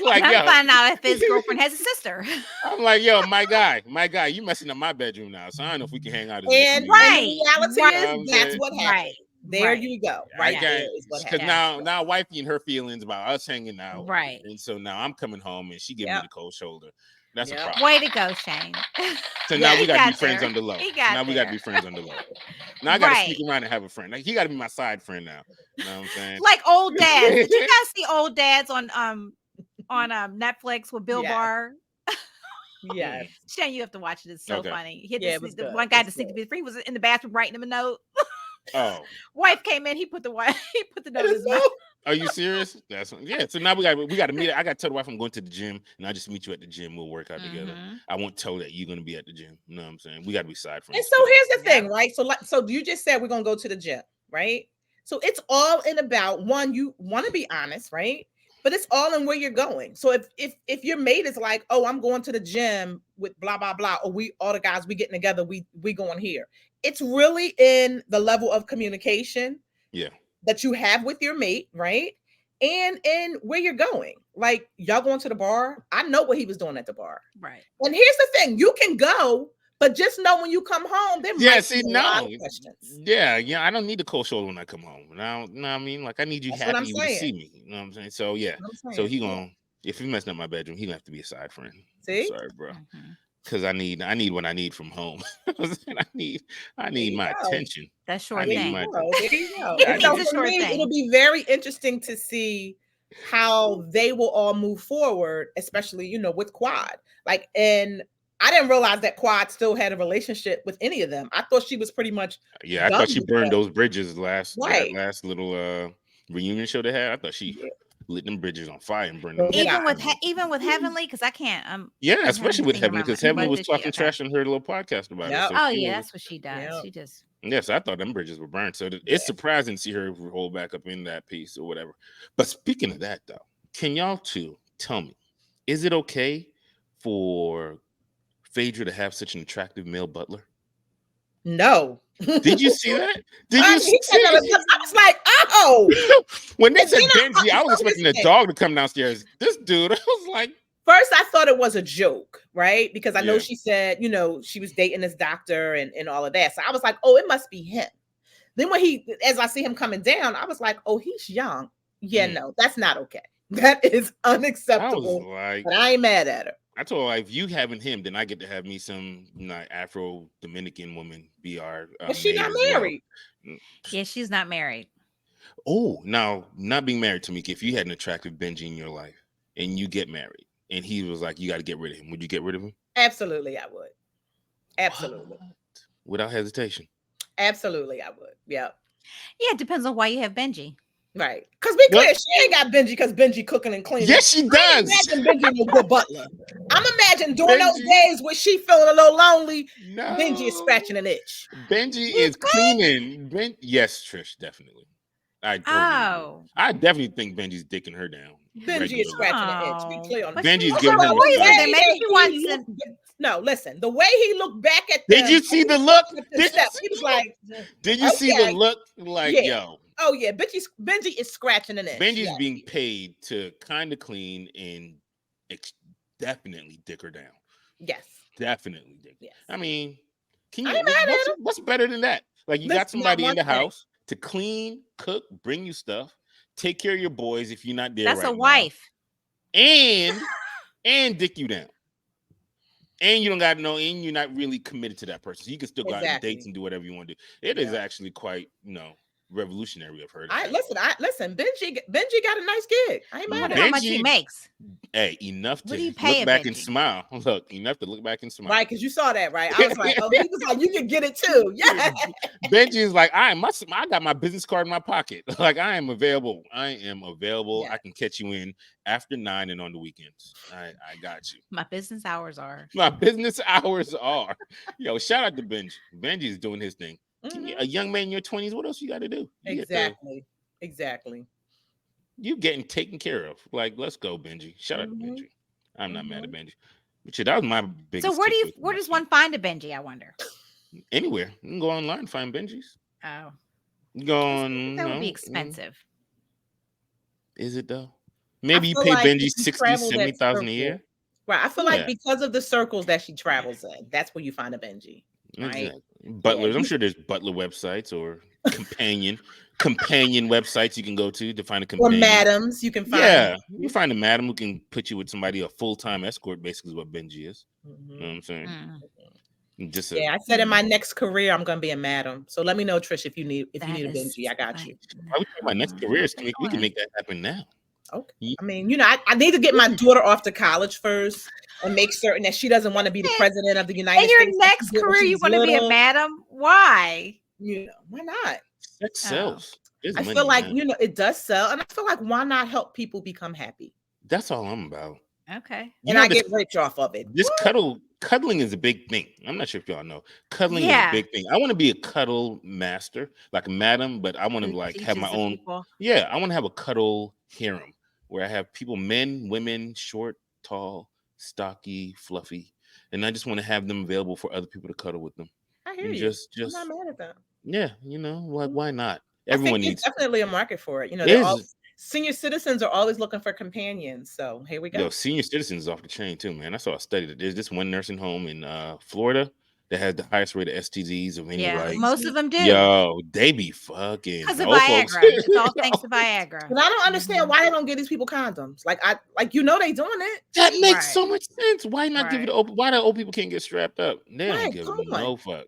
like, I'm yo, finding out if his girlfriend has a sister. I'm like, yo, my guy, you messing up my bedroom now. So I don't know if we can hang out as much as And we and want. the Right. reality You know is what I'm that's saying? what happened. Right. There Right. you go. I Right Yeah. can't, there is what because happened. Yeah. now wifey and her feelings about us hanging out, Right. and so now I'm coming home and she giving me Yep. the cold shoulder. That's a Yep. problem. Way to go, Shane. So now Yeah. we He got to be got friends there. on the low. He Now got we got to there. be friends on the low. Now I got to sneak Right. around and have a friend. Like he got to be my side friend now. You know what I'm saying? Like old dads. Did you guys see old dads on Netflix with Bill Yes. Barr? Yes. Shane, you have to watch it. It's so Okay. funny. He had Yeah, this it was the good. one guy It's to sneak to good. be free was in the bathroom writing him a note. Oh, Wife came in, he put the wife, he put the It note in is his mouth. so. are you serious? That's yeah. So now we got to meet. I got to tell the wife I'm going to the gym, and I just meet you at the gym. We'll work out together. Mm-hmm. I won't tell her that you're going to be at the gym. You know what I'm saying? We got to be side And friends. so here's the Yep. thing, right? So you just said we're gonna go to the gym, right? So it's all in about one, you want to be honest, right? But it's all in where you're going. So if your mate is like, oh, I'm going to the gym with blah blah blah, or we all the guys we getting together, we going here. It's really in the level of communication Yeah. that you have with your mate, right? And in where you're going. Like y'all going to the bar. I know what he was doing at the bar. Right. And here's the thing: you can go, but just know when you come home, there Yeah. might be See, a lot no. of questions. Yeah. I don't need the cold shoulder when I come home. Now, no, I mean, like I need you That's what I'm happy to saying. see me. You know what I'm saying? So yeah. That's what I'm So saying. he Yeah. gonna if he messing up my bedroom, he gonna have to be a side friend. I'm See, sorry, bro. Mm-hmm. Because I need what I need from home. I there need you my go. attention. That's I sure There need you my thing. go. There you go. I And It's so a need for sure me, it'll thing. be very interesting to see how they will all move forward, especially with Quad. Like, and I didn't realize that Quad still had a relationship with any of them. I thought she was pretty much yeah, I done thought she with burned them. those bridges that Right. last little reunion show they had. I thought she Yeah. lit them bridges on fire and burned So them did hoes I. down. Even with Heavenly, because I can't Yeah, I especially haven't with seen her Heavenly, around. because Heavenly What was did she? talking Okay. trash on her little podcast about it. Yep. So Oh she yeah, was that's what she does. Yep. She just yes, I thought them bridges were burned. So Yeah. it's surprising to see her roll back up in that piece or whatever. But speaking of that though, can y'all two tell me, is it okay for Phaedra to have such an attractive male butler? No. Did you see that? Did you Honey, he got see? another bus. I was like, oh. When they And then said Benji, I was so here's expecting the a thing. dog to come downstairs. This dude, I was like, First, I thought it was a joke, right? Because I know yeah, she said, she was dating this doctor and all of that. So I was like, oh, it must be him. Then as I see him coming down, I was like, oh, he's young. Yeah, mm. no, that's not okay. That is I was unacceptable. like, But I ain't mad at her. I told her, like, if you having him, then I get to have me some Afro Dominican woman be our But she maid not as well. married. Mm. yeah, she's not married. Oh, now not being married to me, if you had an attractive Benji in your life and you get married and he was like, you got to get rid of him, would you get rid of him? Absolutely, I would. Absolutely. What? Without hesitation. Absolutely, I would. Yeah. Yeah, it depends on why you have Benji. Right. Because be clear, What? she ain't got Benji because Benji cooking and cleaning. Yes, she I does. imagine Benji a good butler. I'm imagining during those Benji- days where she feeling a little lonely, No. Benji is scratching an itch. Benji is cleaning. Yes, Trish, definitely. I totally agree. Oh. I definitely think Benji's dicking her down. Benji regularly. is scratching an itch. Be Oh. clear on But that. Benji's she's giving a him poison. the Then maybe she wants he to. looked- No, listen. The way he looked back at Did them, you see the look? at the Did you step, see he was the look? like, Did you see the okay. look? Like, Yeah. yo, oh yeah, Benji is scratching an itch. Benji's Yeah. being paid to kind of clean and definitely dick her down. Yes. Definitely dick. Yes. I mean, can I you? ain't mad at him. What's better than that? Like, you got Listen, not somebody in one the thing. house to clean, cook, bring you stuff, take care of your boys if you're not there That's right a now, wife. and dick you down. And you don't got to know, and you're not really committed to that person. So you can still go out on dates Exactly. and do whatever you want to do. It is Yeah. actually quite, revolutionary of her. to I have listen. Benji got a nice gig. I ain't I mad wonder at how him. much he Benji- makes. Hey, enough What to do you pay look a back and Benji? smile. Look, enough to look back and smile. Right, because you saw that, right? I was like, oh, he was like, you can get it too. Yeah. Benji is like, I got my business card in my pocket. Like, I am available. Yeah. I can catch you in after 9 and on the weekends. I got you. My business hours are. My business hours are. Yo, shout out to Benji. Benji's doing his thing. Mhm. A young man in your 20s, what else you got to do? Exactly. You getting taken care of. Like, let's go, Benji. Shout out to Mhm. Benji. I'm not mad at Benji. Shit, that was my So biggest takeaway from where last does week. one find a Benji, I wonder? Anywhere you can go online and find Benjis. Oh, You go I on, think you that would be know. expensive. Is it though? I Maybe you feel pay like Benji if you 60, travel that 70,000 a circle, year. right? I feel like Yeah, because of the circles that she travels in, that's where you find a Benji, right? exactly. Yeah, Butlers. I'm sure there's butler websites or companion websites you can go to find a or companion. madams you can find. Yeah, you find a madam who can put you with somebody, a full-time escort, basically is what Benji is. You know what Mhm. I'm saying? Mm, Just a Yeah, I said in mm. my next career I'm gonna be a madam. So let me know, Trish, if you That need a is Benji, I got fine. you. I would say my next career is Say we can what? make that happen now. Okay. Ye- I mean, I need to get my daughter off to college first and make certain that she doesn't want to be the And president of the in United States your like she next did when career, she you was want to be a little. madam? Why? Why not? Sex Oh, sells. There's I feel money in like, that. it does sell. And I feel like why not help people become happy? That's all I'm about. okay. You And know I this get rich off of it. this What? cuddling is a big thing. I'm not sure if y'all know. Cuddling is a Yeah. big thing. I want to be a cuddle master, like a madam, but I want to Who like have my teaches the own. people? Yeah, I want to have a cuddle harem where I have people, men, women, short, tall, stocky, fluffy, and I just want to have them available for other people to cuddle with them. I hear And you. just I'm not just mad at that. yeah, like why not? I think Everyone there's needs definitely a market for it. They're all is senior citizens are always looking for companions. So here we yo, go. senior citizens off the chain too, man. I saw a study that there's this one nursing home in Florida that has the highest rate of STDs of any Yeah, like most of Mhm. them do yo, they be fucking because of old folks. Viagra. It's all thanks to Viagra. But I don't understand Mhm. why they don't give these people condoms. They doing it. That makes Right, so much sense. Why not give it right. to why the old people can't get strapped up? They don't Right. give Come on. no fucks.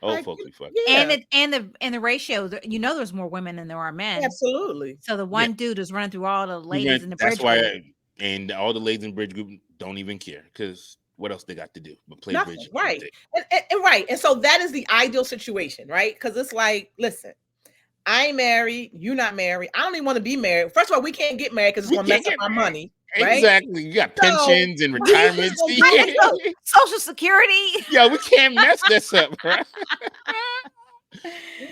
Old Like, folks be fucking. And yeah, the ratio, there's more women than there are men. absolutely. So the Yeah. one dude is running through all the ladies in the That's bridge why group. and all the ladies in bridge group don't even care because what else they got to do but play bridge Nothing. and Right. conversation. And right. And so that is the ideal situation, right? Because it's like, listen, I ain't married. You not married. I don't even want to be married. First of all, we can't get married because it's We gonna mess can't up get our money, right? exactly. You got So pensions and we just retirements. gonna do Right, it. and so Social Security. Yo, we can't mess this up, right?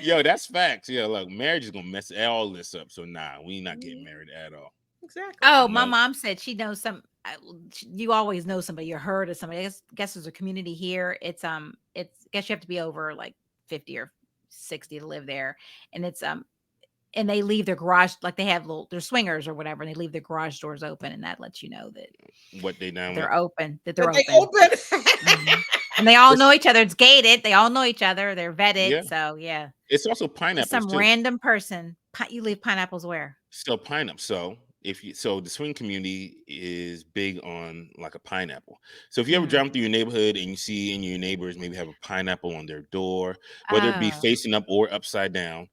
Yo, that's facts. Yeah, look, marriage is gonna mess all this up. So nah, we not getting married at all. Exactly. Oh, my No. mom said she knows you always know somebody or heard of somebody. I guess there's a community here. It's I guess you have to be over like 50 or 60 to live there. And and they leave their garage, like they have they're swingers or whatever, and they leave their garage doors open, and that lets you know that What they down with? they're open, that That they're they open. open. Mhm. And they all It's, know each other. It's gated. They all know each other. They're vetted. yeah, So yeah. it's also Just pineapples some too. random person. You leave pineapples where? So pineapple. So the swing community is big on like a pineapple. So if you ever Mm. drive through your neighborhood and you see in your neighbors maybe have a pineapple on their door, whether it be Oh, facing up or upside down,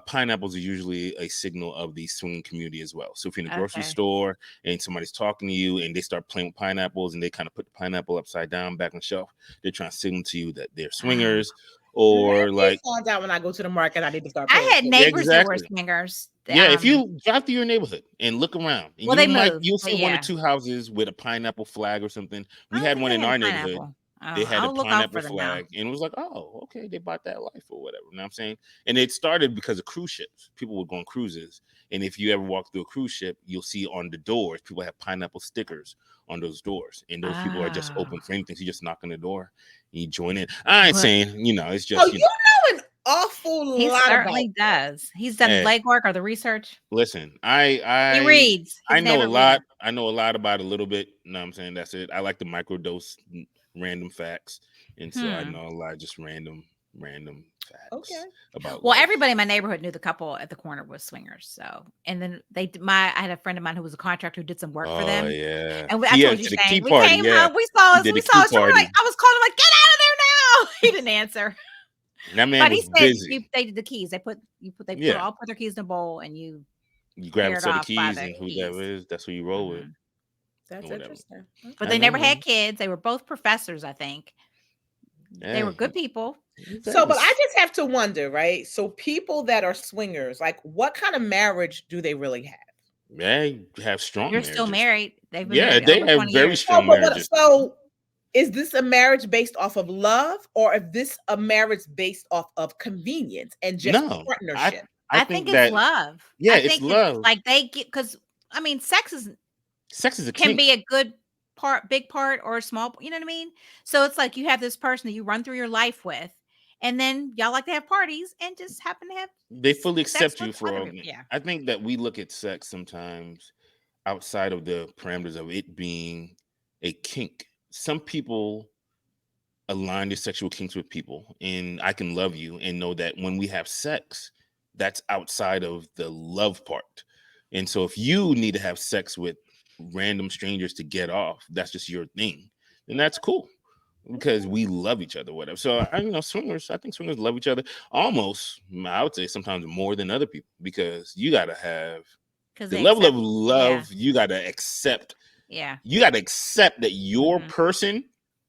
pineapples are usually a signal of the swing community as well. So if you're in a grocery okay. store and somebody's talking to you and they start playing with pineapples and they kind of put the pineapple upside down back on the shelf, they're trying to signal to you that they're Ah. swingers or Maybe like find out when I go to the market. I need to start I paying had attention. neighbors that were exactly. swingers. Yeah, if you drive through your neighborhood and look around, and Well, they moved, you'll but see one or yeah. two houses with a pineapple flag or something. I We don't had think one they in had a our neighborhood. pineapple. They Oh, had a I'll look out pineapple for them now. flag, and it was like, oh, okay, they bought that life or whatever. You know what I'm saying? And it started because of cruise ships. People would go on cruises, and if you ever walk through a cruise ship, you'll see on the doors people have pineapple stickers on those doors, and those people are just Oh, open for anything. So you just knock on the door, and you join in. I ain't but saying it's So just you know an awful he lot about certainly this. does. He's done the hey, legwork or the research. listen, He reads. I He's an know a avid reader. lot. I know a lot about a little bit. You know what I'm saying? That's it. I like to microdose random facts. And so I Hmm. know a lot of just random Okay. facts about Well, life. everybody in my neighborhood knew the couple at the corner was swingers. So, and then I had a friend of mine who was a contractor who did some work for Oh them. yeah. And I He told had you, to the Shane, key we party, came yeah. home, we saw He us, did we the saw key us. We were like, party. I was calling him like, get out of there now. He didn't answer. That man But he was said busy. they did the keys. They Yeah. all put their keys in a bowl and you You grab a paired set of off by keys the and who that keys. is, that's who you roll with Mhm. or That's whatever. interesting. But I Okay. they know, never had man. kids. They were both professors, I think. They were Hey, good people. So, exactly. but I just have to wonder, right? So, people that are swingers, like, what kind of marriage do they really have? They have strong You're still marriages. married. They've been Yeah, married they over have 20 very years. So, strong but what? marriages. So, is this a marriage based off of love, or is this a marriage based off of convenience and just No, partnership? I I think think it's that love. yeah, I it's think it's love. like they get because I mean, sex Sex is a can kink. be a good. big part or a small, you know what I mean? So it's like you have this person that you run through your life with, and then y'all like to have parties and just happen to have They fully sex accept with you for other all. people. Yeah. I think that we look at sex sometimes outside of the parameters of it being a kink. Some people align their sexual kinks with people, and I can love you and know that when we have sex, that's outside of the love part. And so if you need to have sex with random strangers to get off, that's just your thing, and that's cool because we love each other, whatever. So swingers, I think swingers love each other almost. I would say sometimes more than other people because you got to have Because the they level of accept. Yeah. love. You got to accept. Yeah. You got to accept that your Mhm. person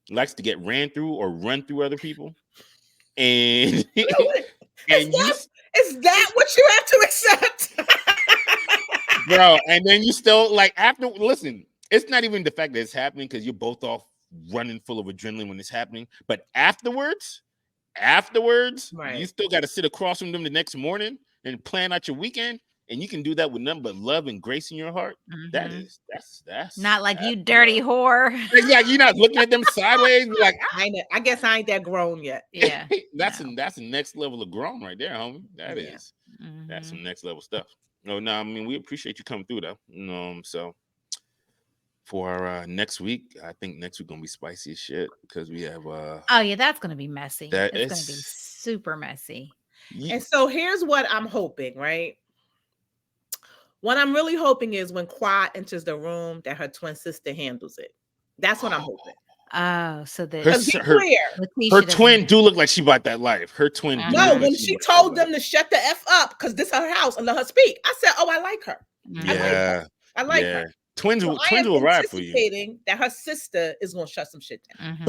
likes to get ran through or run through other people, and Is and you, that is that what you have to accept? bro, and then you still like after. Listen, it's not even the fact that it's happening because you're both off running full of adrenaline when it's happening, but afterwards, you Right. still got to sit across from them the next morning and plan out your weekend, and you can do that with nothing but love and grace in your heart. That Mhm. is that's Not like that's you dirty love. whore. Yeah, you're not looking at them sideways. You're like, I guess I ain't that grown yet. Yeah. that's No. that's the next level of grown right there, homie. Yeah. That's Mhm. some next level stuff. No, I mean we appreciate you coming through though. So for our next week, I think next week gonna be spicy as shit because we have Oh yeah, that's gonna be messy. that It's gonna be it's super messy. you, And so here's what I'm hoping, right? What I'm really hoping is when Quad enters the room, that her twin sister handles it. That's what I'm hoping. Oh, so that her Because be her clear, her Letitia doesn't. twin do look like she bought that life. Her twin do no, look Uh-huh. like when she she bought that told life. them to shut the F up because this is her house and let her speak, I said, oh, I like her. I like Mhm. her. Yeah, I like her. yeah. Twins So will I am twins will ride for you. anticipating that her sister is going to shut some shit down. Mhm.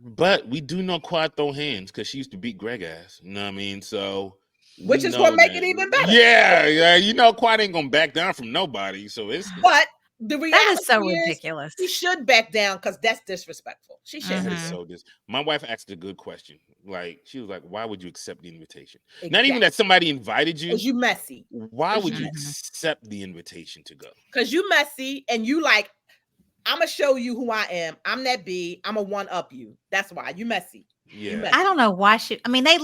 But we do know Quad throw hands because she used to beat Greg ass. You know what I mean? So we Which is going know to make it that. even better. Yeah. You know Quad ain't gonna back down from nobody. So it's But the That is so reality is ridiculous. she should back down because that's disrespectful. She should. that is Mhm. so dis. My wife asked a good question. Like she was like, "Why would you accept the invitation? Not even Exactly. that somebody invited you. Because you messy. Why Because would you you Mhm. accept the invitation to go? you messy and you like, I'm gonna show you who I am. I'm that B. I'm a one up you. That's why you messy. You Yeah. I don't messy. know why she. I mean, they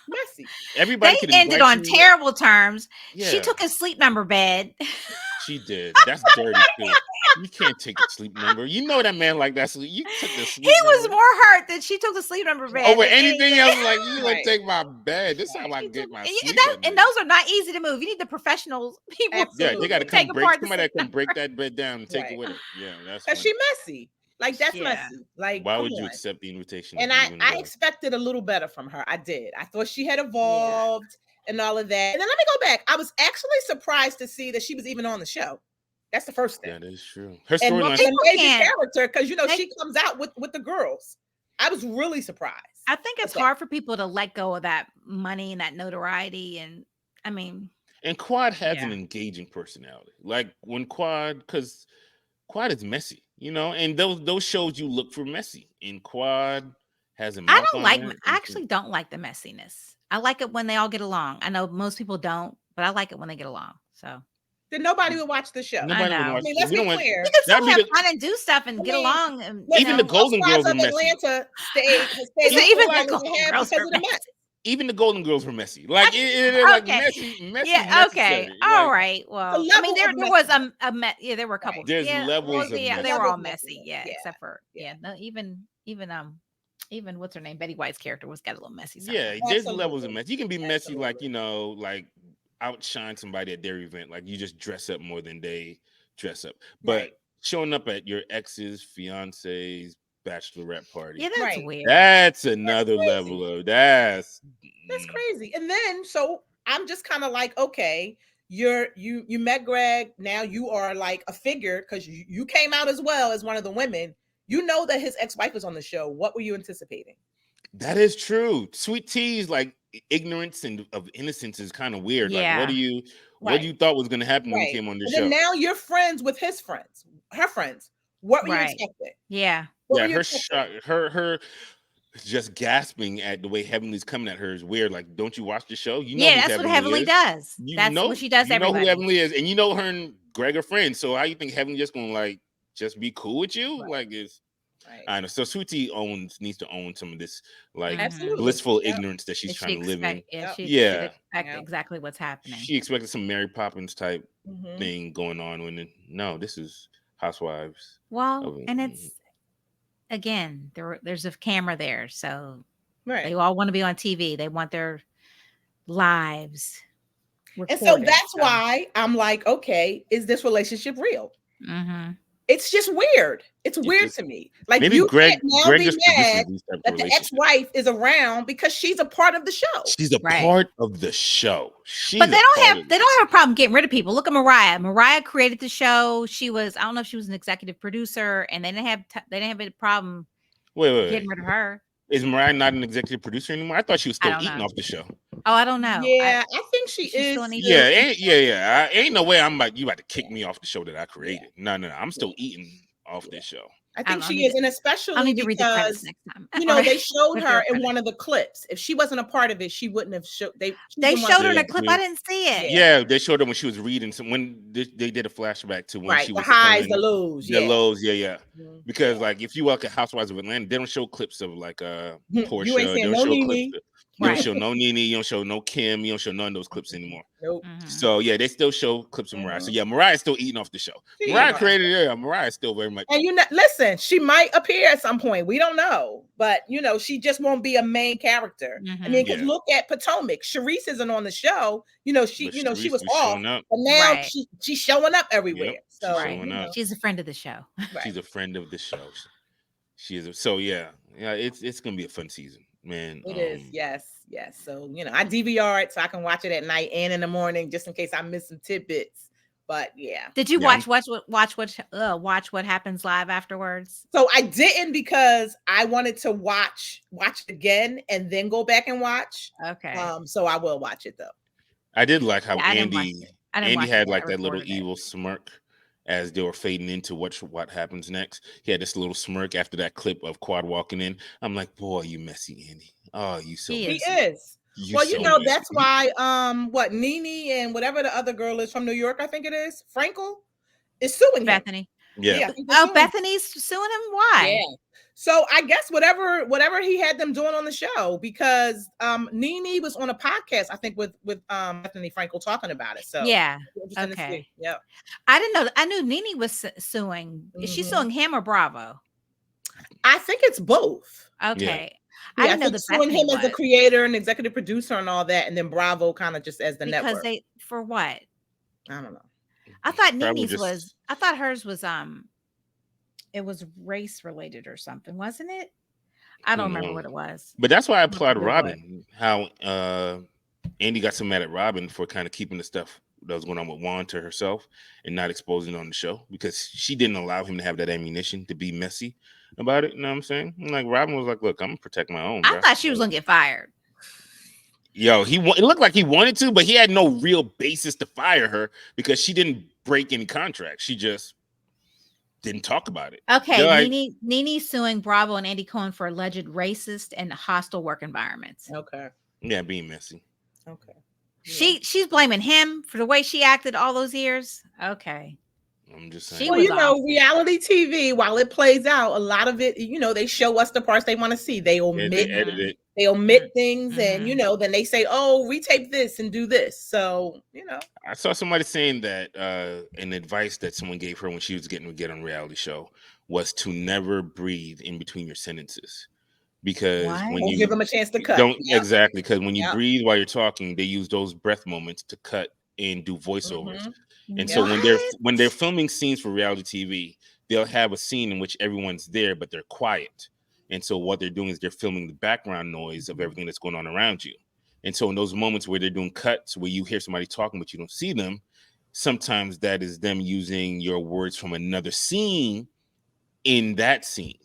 Messy. they Everybody could ended invite on you. terrible terms. She Yeah. took his sleep number bed. She did. That's dirty too. You can't take the sleep number. You know that man like that. So you took the He sleep was number more hurt that she took the sleep number bed over than anything anything. else. Like you gonna Right. take my bed. This is how Right. I She took, get my and, sleep that, at and night. those are not easy to move. You need the professional people Yeah, they got to Absolutely. come take break. apart the Somebody sleep that come number. break that bed down and take it Right. with her. Yeah, that's Because she funny. messy. Like that's Yeah. messy. Like, Why come would you on. accept the invitation And if you wouldn't I go? expected a little better from her. I did. I thought she had Yeah. evolved and all of that. And then let me go back. I was actually surprised to see that she was even on the show. That's the first thing. That is true. Her And storyline. a People major can't. character because They, she comes out with the girls. I was really surprised I think with it's that. hard for people to let go of that money and that notoriety. And I mean, And Quad has an yeah. engaging personality. Like when Quad, because Quad is messy, and those shows you look for messy. And Quad has a I mouth don't on like. there. I And actually don't like the messiness. I like it when they all get along. I know most people don't, but I like it when they get along. So Then nobody would watch the show. I nobody would know. I watch. mean, We let's be don't want. clear. You can That'd still be have the. fun and do stuff and I get mean, along. And Even the listen, Golden Housewives Girls were of messy. Atlanta has he stayed said on for even as long the as it Golden has Girls because are of the mess. messy. Even the Golden Girls were messy. Like it like Okay. messy is Yeah. Okay. necessary. All Like right. It's a Well, I mean, level of there was messiness. yeah, there were a couple. Right. there's Yeah. Well, levels of yeah, It's a they were level messy. all of messy. messiness. Yeah, Yeah. except for Yeah. no, even what's her name? Betty White's character was got a little messy Yeah, sometimes. there's levels of Absolutely. mess. You can be messy, like Absolutely. like outshine somebody at their event. Like you just dress up more than they dress up. But Right. showing up at your ex's fiance's bachelorette Yeah, party, that's Right. weird. that's That's another crazy. level of that's. That's mm, crazy. And then so I'm just kind of like, okay, you met Greg. Now you are like a figure because you came out as well as one of the women. You know that his ex-wife was on the show. What were you anticipating? That is true. Sweet teas, like ignorance and of innocence, is kind of weird. Like, Yeah. what Right. you thought was going to happen when he Right. came on the And then show? now you're friends with his friends, her friends. What were you Right. expecting? Yeah. What were Yeah, you her expecting? shot, her just gasping at the way Heavenly's coming at her is weird. Like, don't you watch the show? You know Yeah, who that's what Heavenly Heavenly is. does. You That's what know, she does to you know who everybody. Heavenly is, and you know her and Greg are friends. So how you think Heavenly just gonna like just be cool with you. Right. Like it's Right. I know. So Sweetie needs to own some of this like Mhm. Absolutely. blissful Yep. ignorance that she's Did she trying to live in. expect? Yeah, Yep. she should Yeah, expect Yep. exactly what's happening. she expected some Mary Poppins type Hmm. thing going on when no, this is Housewives Well, of and it's again, there's a camera there, so Right. they all want to be on TV. They want their lives And so recorded. that's So, why I'm like, okay, is this relationship real? mhm. It's just weird. It's it's weird just to me. Like maybe you can't now Greg be just mad produces these type of that the relationships. ex-wife is around because she's a part of the show. She's a Right. part of the show. But She's they a don't part have of they don't have a problem getting rid of people. Look at Mariah. Mariah created the show. She was I don't know if she was an executive producer, and they didn't have a problem wait. getting rid of her. Is Mariah not an executive producer anymore? I thought she was I still don't eating know. off the show. Oh, I don't know. Yeah, I think she Is she is still in eating? still. Ain't no way you about to kick Yeah, me off the show that I yeah, created. No. I'm yeah, still eating off yeah. this show. I I don't think know. she is, and I'll especially need to read the credits because next time. they showed If there her are in credits. one of the clips. If she wasn't a part of it, she wouldn't have showed. She's They in one of showed the her in Yeah, a clips. clip. I didn't see it. Yeah, yeah. They showed her when she was reading some when they did a flashback to when right. she The was highs, the telling lows. the Yeah, lows. Yeah. yeah. Because like if you look at Housewives of Atlanta, they don't show clips of like You ain't Portia. They saying don't no show clips. Nene. You don't Right. show no Nene. You don't show no Kim. You don't show none of those clips anymore. Nope. Mhm. So yeah, they still show clips of Mariah. So Mhm. yeah, Mariah's still eating off the show. She Mariah eating off the created show. it. Yeah, Mariah's still very much. And listen, she might appear at some point. We don't know, but she just won't be a main character. I mean, Mhm. because Yeah, look at Potomac. Sharice isn't on the show. but She Sharice was was off, showing up. but now Right. she's showing up Yep, everywhere. she's So Right. showing up. She's a friend of the show. right. She's a friend of the show. She is. So yeah. It's gonna be a fun season, man. It is, yes, yes. So I DVR it so I can watch it at night and in the morning, just in case I miss some tidbits. But yeah, Did you Yeah, watch what happens live afterwards? so I didn't because I wanted to watch it again and then go back and watch. Okay. So I will watch it though. I did like how Yeah, I didn't watch it. I didn't Andy watch it had yet. like I that little recorded it. evil smirk as they were fading into what happens next. He had this little smirk after that clip of Quad walking in. I'm like, boy, you messy, Andy. Oh, you so He He is. messy. is. You Well, so that's messy. why what Nene and whatever the other girl is from New York, I think it is, Frankel, is suing him. Bethany. Yeah. Yeah, I think they're Oh, suing him. Bethany's suing him? Yeah. Why? So I guess whatever he had them doing on the show, because Nene was on a podcast, I think, with Bethany Frankel talking about it. So Yeah. it'll be interesting to see. Okay. Yep. I didn't know. I knew Nene was suing. Is she Mhm. suing him or Bravo? I think it's both. Okay. I Yeah, I didn't know think that suing Bethany him as the was creator and executive producer and all that, and then Bravo kind of just as the because network. they for what? I don't know. I thought Probably Nene's was. just I thought hers was. It was race related or something, wasn't it? I who don't remember knows. what it was. But that's why I I don't applaud remember what. Robin. How Andy got so mad at Robin for kind of keeping the stuff that was going on with Juan to herself and not exposing it on the show because she didn't allow him to have that ammunition to be messy about it. You know what I'm saying? And like Robin was like, "Look, I'm gonna protect my own, I bro." thought she was gonna get fired. Yo, it looked like he wanted to, but he had no real basis to fire her because she didn't break any contract. She just didn't talk about it. Okay, They're like, Nene suing Bravo and Andy Cohen for alleged racist and hostile work environments. Okay. yeah, being messy. Okay. She's blaming him for the way she acted all those years. Okay. I'm just She saying. Well, was off. reality TV, while it plays out, a lot of it, they show us the parts they want to see. They They omit edited it. they omit things, and Mhm. then they say, "Oh, retape this and do this." So, I saw somebody saying that an advice that someone gave her when she was getting to get on a reality show was to never breathe in between your sentences. Because What? when don't give you them a chance to cut. don't Yep. exactly because when you Yep. breathe while you're talking, they use those breath moments to cut and do voiceovers. Hmm. And so Yep. when they're filming scenes for reality TV, they'll have a scene in which everyone's there, but they're quiet. And so what they're doing is they're filming the background noise of everything that's going on around you. And so in those moments where they're doing cuts where you hear somebody talking but you don't see them, sometimes that is them using your words from another scene in that scene.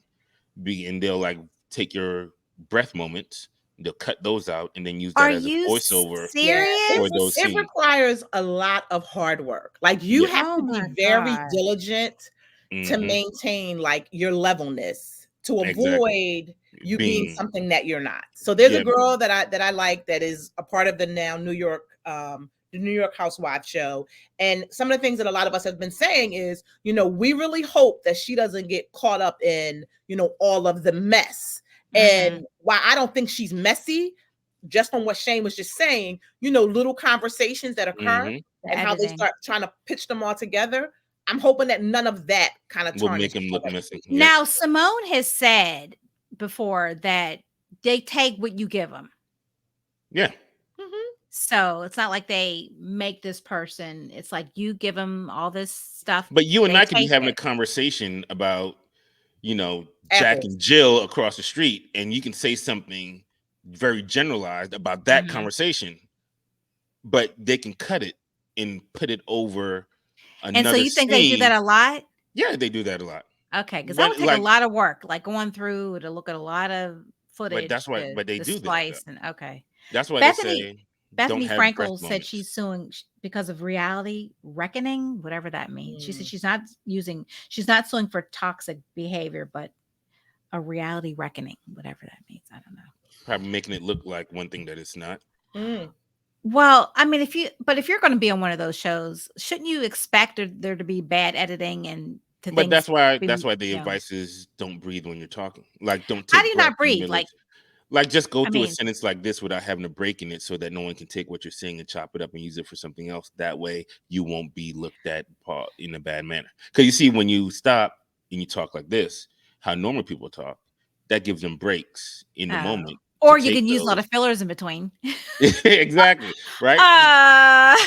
And they'll like take your breath moments, they'll cut those out and then use that Are as a you voiceover Yeah, for serious? those it scenes. requires a lot of hard work. Like you Yeah. have Oh to be my very God. diligent to Mhm. maintain like your levelness to Exactly. avoid you being Being something that you're not. So there's a yeah, girl that I like that is a part of the now New York the New York Housewives show. And some of the things that a lot of us have been saying is, we really hope that she doesn't get caught up in, all of the mess. Mm-hmm. And while I don't think she's messy, just from what Shane was just saying, little conversations that occur Hmm. The and how they editing. start trying to pitch them all together. I'm hoping that none of that kind of Will make tarnishes him her look messy. reputation. Yep. Now, Simone has said before that they take what you give them. Yeah. Mhm. So it's not like they make this person. It's like you give them all this stuff. But you and They I could be take having a it. conversation about, Jack Apples. and Jill across the street, and you can say something very generalized about that Mhm. conversation, but they can cut it and put it over And so another you think they do that scene. a lot? Yeah, they do that a lot. Okay, because that But would take a like, lot of work, like going through to look at a lot of but that's footage why. to But they to do that though. splice and okay. That's why they Bethany say don't Bethany have breast Frankel said moments. she's suing because of reality reckoning, whatever that means. She said she's not suing for toxic behavior, but a reality reckoning, whatever that means. I don't know. Probably making it look like one thing that it's not. Mm. Well, I mean, if you're going to be on one of those shows, shouldn't you expect there to be bad editing and to But things be, that's why the advice is don't breathe when you're talking. Like don't how do take you breath not in the breathe? middle of. Like, Like just go I through a mean, sentence like this without having to break in it, so that no one can take what you're saying and chop it up and use it for something else. That way, you won't be looked at in a bad manner. Because you see, when you stop and you talk like this, how normal people talk, that gives them breaks in the oh, moment to or you take can use a lot of those. fillers in between. Exactly, right? uh,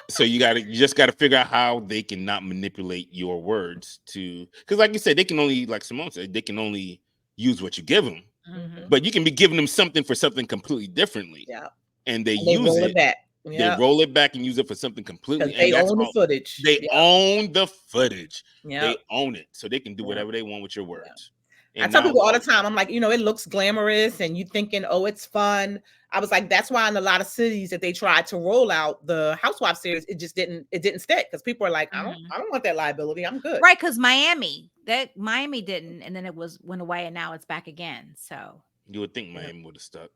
So you just gotta figure out how they can not manipulate your words to, because like you said, they can only, like Simone said, they can only use what you give them, mhm. but you can be giving them something for something completely differently, Yeah. and they And they use roll it it. back. They Yeah. roll it back and use it for something Because completely, they and that's own the all. footage. They Yeah. own the footage. Yeah. They own it, so they can do Yeah. whatever they want with your Yeah. words. I And tell now, people all the time, I'm like, it looks glamorous and you thinking, oh, it's fun. I was like, that's why in a lot of cities that they tried to roll out the Housewives series, it didn't stick because people are like, I don't Mhm. I don't want that liability. I'm good. Right, because Miami didn't, and then it went away, and now it's back again. So you would think Yeah. Miami would have stuck.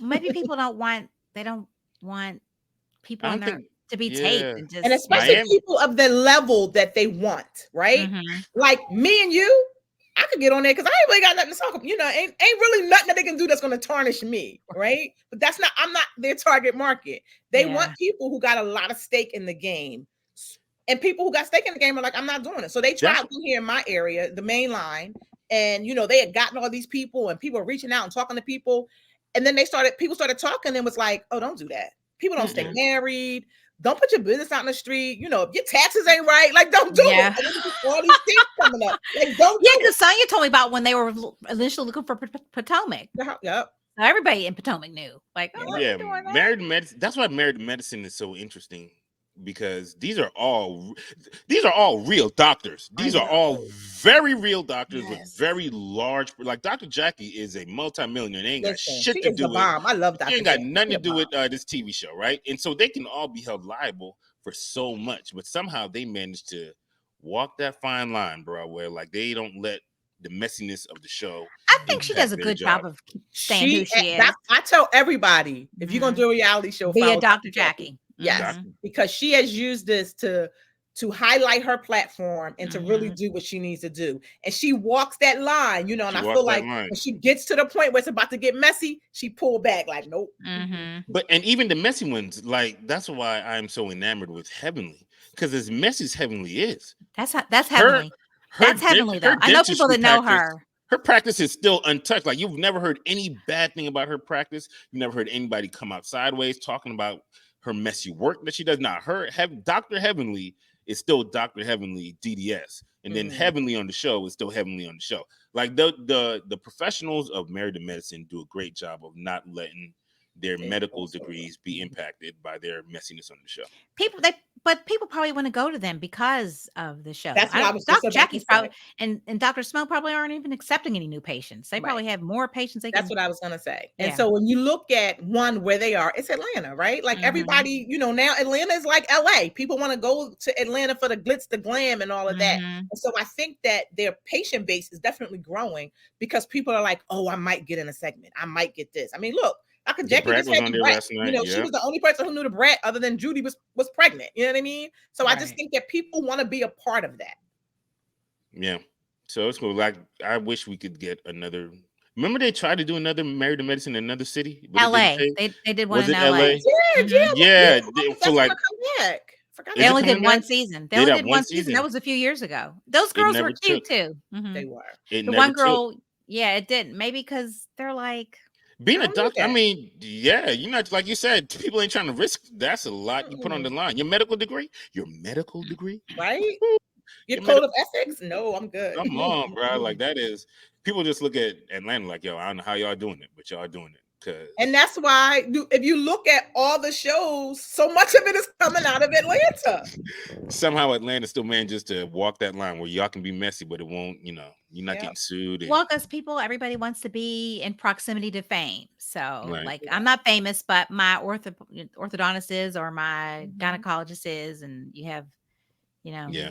maybe people don't want people I on don't there think. to be taped Yeah, and And just especially Miami. people of the level that they want, right? Mhm. Like me and you, I could get on there because I ain't really got nothing to talk about. Ain't really nothing that they can do that's going to tarnish me, right? But I'm not their target market. They want Yeah. people who got a lot of stake in the game. And people who got stake in the game are like, I'm not doing it. So they tried That's one here in my area, the main line, and they had gotten all these people and people were reaching out and talking to people. And then people started talking and was like, oh, don't do that. People don't stay Mm-mm. married. Don't put your business out in the street. If your taxes ain't right, like don't do it. Yeah. And then just all these things coming up. Like, don't Yeah, do it. because Sonya told me about when they were initially looking for Potomac. Yep. So everybody in Potomac knew, like, Yep. oh, Yeah, you're doing that. married to medicine. That's why married to medicine is so interesting, because these are all real doctors. I These are all know. very real doctors with Yes. very large. Like Dr. Jackie is a multimillionaire. They ain't got Listen, shit she to is the do with. bomb. I love She Dr. ain't got Jackie. nothing She to a do bomb. with this TV show, right? And so they can all be held liable for so much, but somehow they manage to walk that fine line, bro, where like they don't let the messiness of the show I think she does impact a their good job job. of staying who she is. I tell everybody, if you're gonna Mhm. do a reality show, Be a follow Dr. Dr. Jackie. Jackie. Yes, Mhm. because she has used this to highlight her platform and to really Mhm. do what she needs to do. And she walks that line, and She I walks feel that like line. when she gets to the point where it's about to get messy, she pulled back like, nope. Mhm. But and even the messy ones, like that's why I'm so enamored with Heavenly, because as messy as Heavenly is, That's her heavenly. her That's dent heavenly her though. I know people dentistry that know practice, her. her practice is still untouched. Like you've never heard any bad thing about her practice. You never heard anybody come out sideways talking about her messy work that she does. Not Dr. Heavenly is still Dr. Heavenly DDS, and then Mhm. Heavenly on the show is still Heavenly on the show. Like the professionals of Married to Medicine do a great job of not letting their medical degrees be impacted by their messiness on the show. But people probably want to go to them because of the show. That's what I was just Dr. about to Jackie's probably say. and Dr. Smell probably aren't even accepting any new patients. They Right. probably have more patients they That's can. what I was gonna say. And Yeah. so when you look at one where they are, it's Atlanta, right? Like Mhm. everybody, now Atlanta is like LA. People want to go to Atlanta for the glitz, the glam, and all of that. Mhm. And so I think that their patient base is definitely growing because people are like, oh, I might get in a segment. I might get this. I mean, look, The Jackie brat just was had on the there brat. last night. She Yeah. was the only person who knew the brat other than Judy was pregnant. You know what I mean? So I just Right. think that people want to be a part of that. Yeah. So it's cool. Like I wish we could get another. Remember they tried to do another Married to Medicine in another city, but it didn't LA. take. They did one Was in it LA. They LA? did, Mhm. Yeah, I think for that's like, gonna come back. Forgot They is it about only that. did coming one back? season. They They only that did one one season. That season. was a few years ago. Those It girls never were cute took. too. They Mhm. were. It The never one took. girl, yeah, it didn't. Maybe because they're like, Being I a don't need doctor, I that. mean, yeah, you're not like you said. People ain't trying to risk. That's a lot you put on the Mm-mm. line. Your medical degree, Right? Your your code medical. of ethics? No, I'm good. Come on, bro. Like that is. People just look at Atlanta like, yo, I don't know how y'all doing it, but y'all doing it And because that's why if you look at all the shows, so much of it is coming out of Atlanta. somehow Atlanta still manages to walk that line where y'all can be messy, but it won't. You're not Yeah. getting sued. And well, because people, everybody wants to be in proximity to fame. So, right, like, I'm not famous, but my orthodontist is, or my Mhm. gynecologist is, and you have, yeah. Yeah.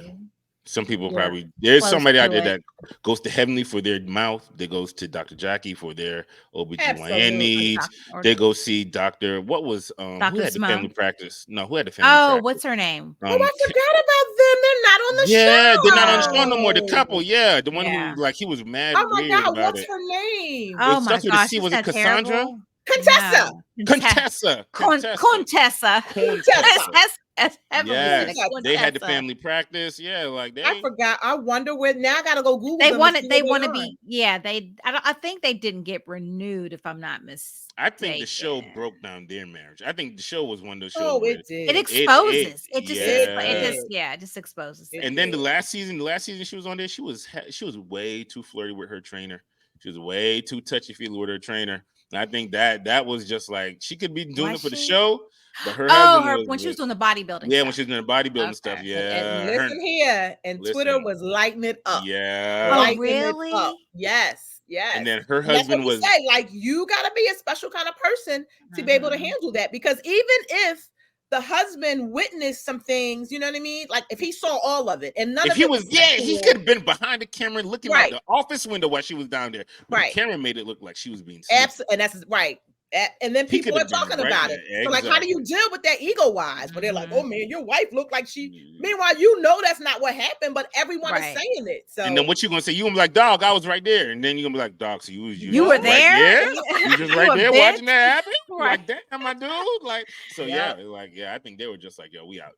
Some people you're probably there's close somebody out to there it. that goes to Heavenly for their mouth. They goes to Dr. Jackie for their OBGYN Or Absolutely. needs. doc, or They go see Doctor. What was who Dr. had the family Simone. practice? No, who had the family Oh, practice? what's her name? Oh, I K- forgot about them. They're not on the yeah, they're not on the show Oh, no more. The couple, show. yeah, the one who yeah. like he was mad Oh my weird God, about what's it. her name? Oh It my starts with a gosh, C. isn't Was it that Cassandra? terrible? Contessa. No. Contessa. Contessa. Contessa. Contessa. Contessa. As Heavenly said, a Yes, they had the Contessa. family practice. Yeah, like I they. forgot. I wonder where now. I gotta go Google them to see They where they want to are. be, yeah, I think they didn't get renewed, if I'm not I think the show mistaken. broke down their marriage. I think the show was one of those shows Oh, where it It did. exposes. It It yeah. just, did. yeah, it just exposes It And things. then did. the last season she was on there, she was way too flirty with her trainer. She was way too touchy feely with her trainer. And I think that was just like she could be doing Was it for the she? show, but her Oh, husband her was when she was doing the bodybuilding yeah when stuff. she was doing the bodybuilding stuff. Okay. And Yeah, her listen here, and Twitter listen, was lighting it up. Oh, yeah. Lighting it up. really? Yes, And yes. then her And that's what husband we was say. Like, you got to be a special kind of person to be able to Mhm. handle that. Because even if the husband witnessed some things, you know what I mean? Like, if he saw all of it and none if of he it was, was yeah, he could sexual, have been behind the camera looking out right, the office window while she was down there. But the right. camera made it look like she was being sneaky. And that's right. And then He could people are have been talking right about it. there. So, like, how do Exactly. you deal with that ego wise? Where they're like, oh Mhm. man, your wife looked like she. Mm. Meanwhile, you know that's not what happened, but everyone is Right. saying it. And then So, what you gonna say? You gonna be like, dog, I was right there. And then you gonna be like, dog, so you You just were no, right there? there? Yeah. You just You right a there bitch? watching that happen? Right. Like, damn, my dude. Like, so yeah, I think they were just like, yo, we out.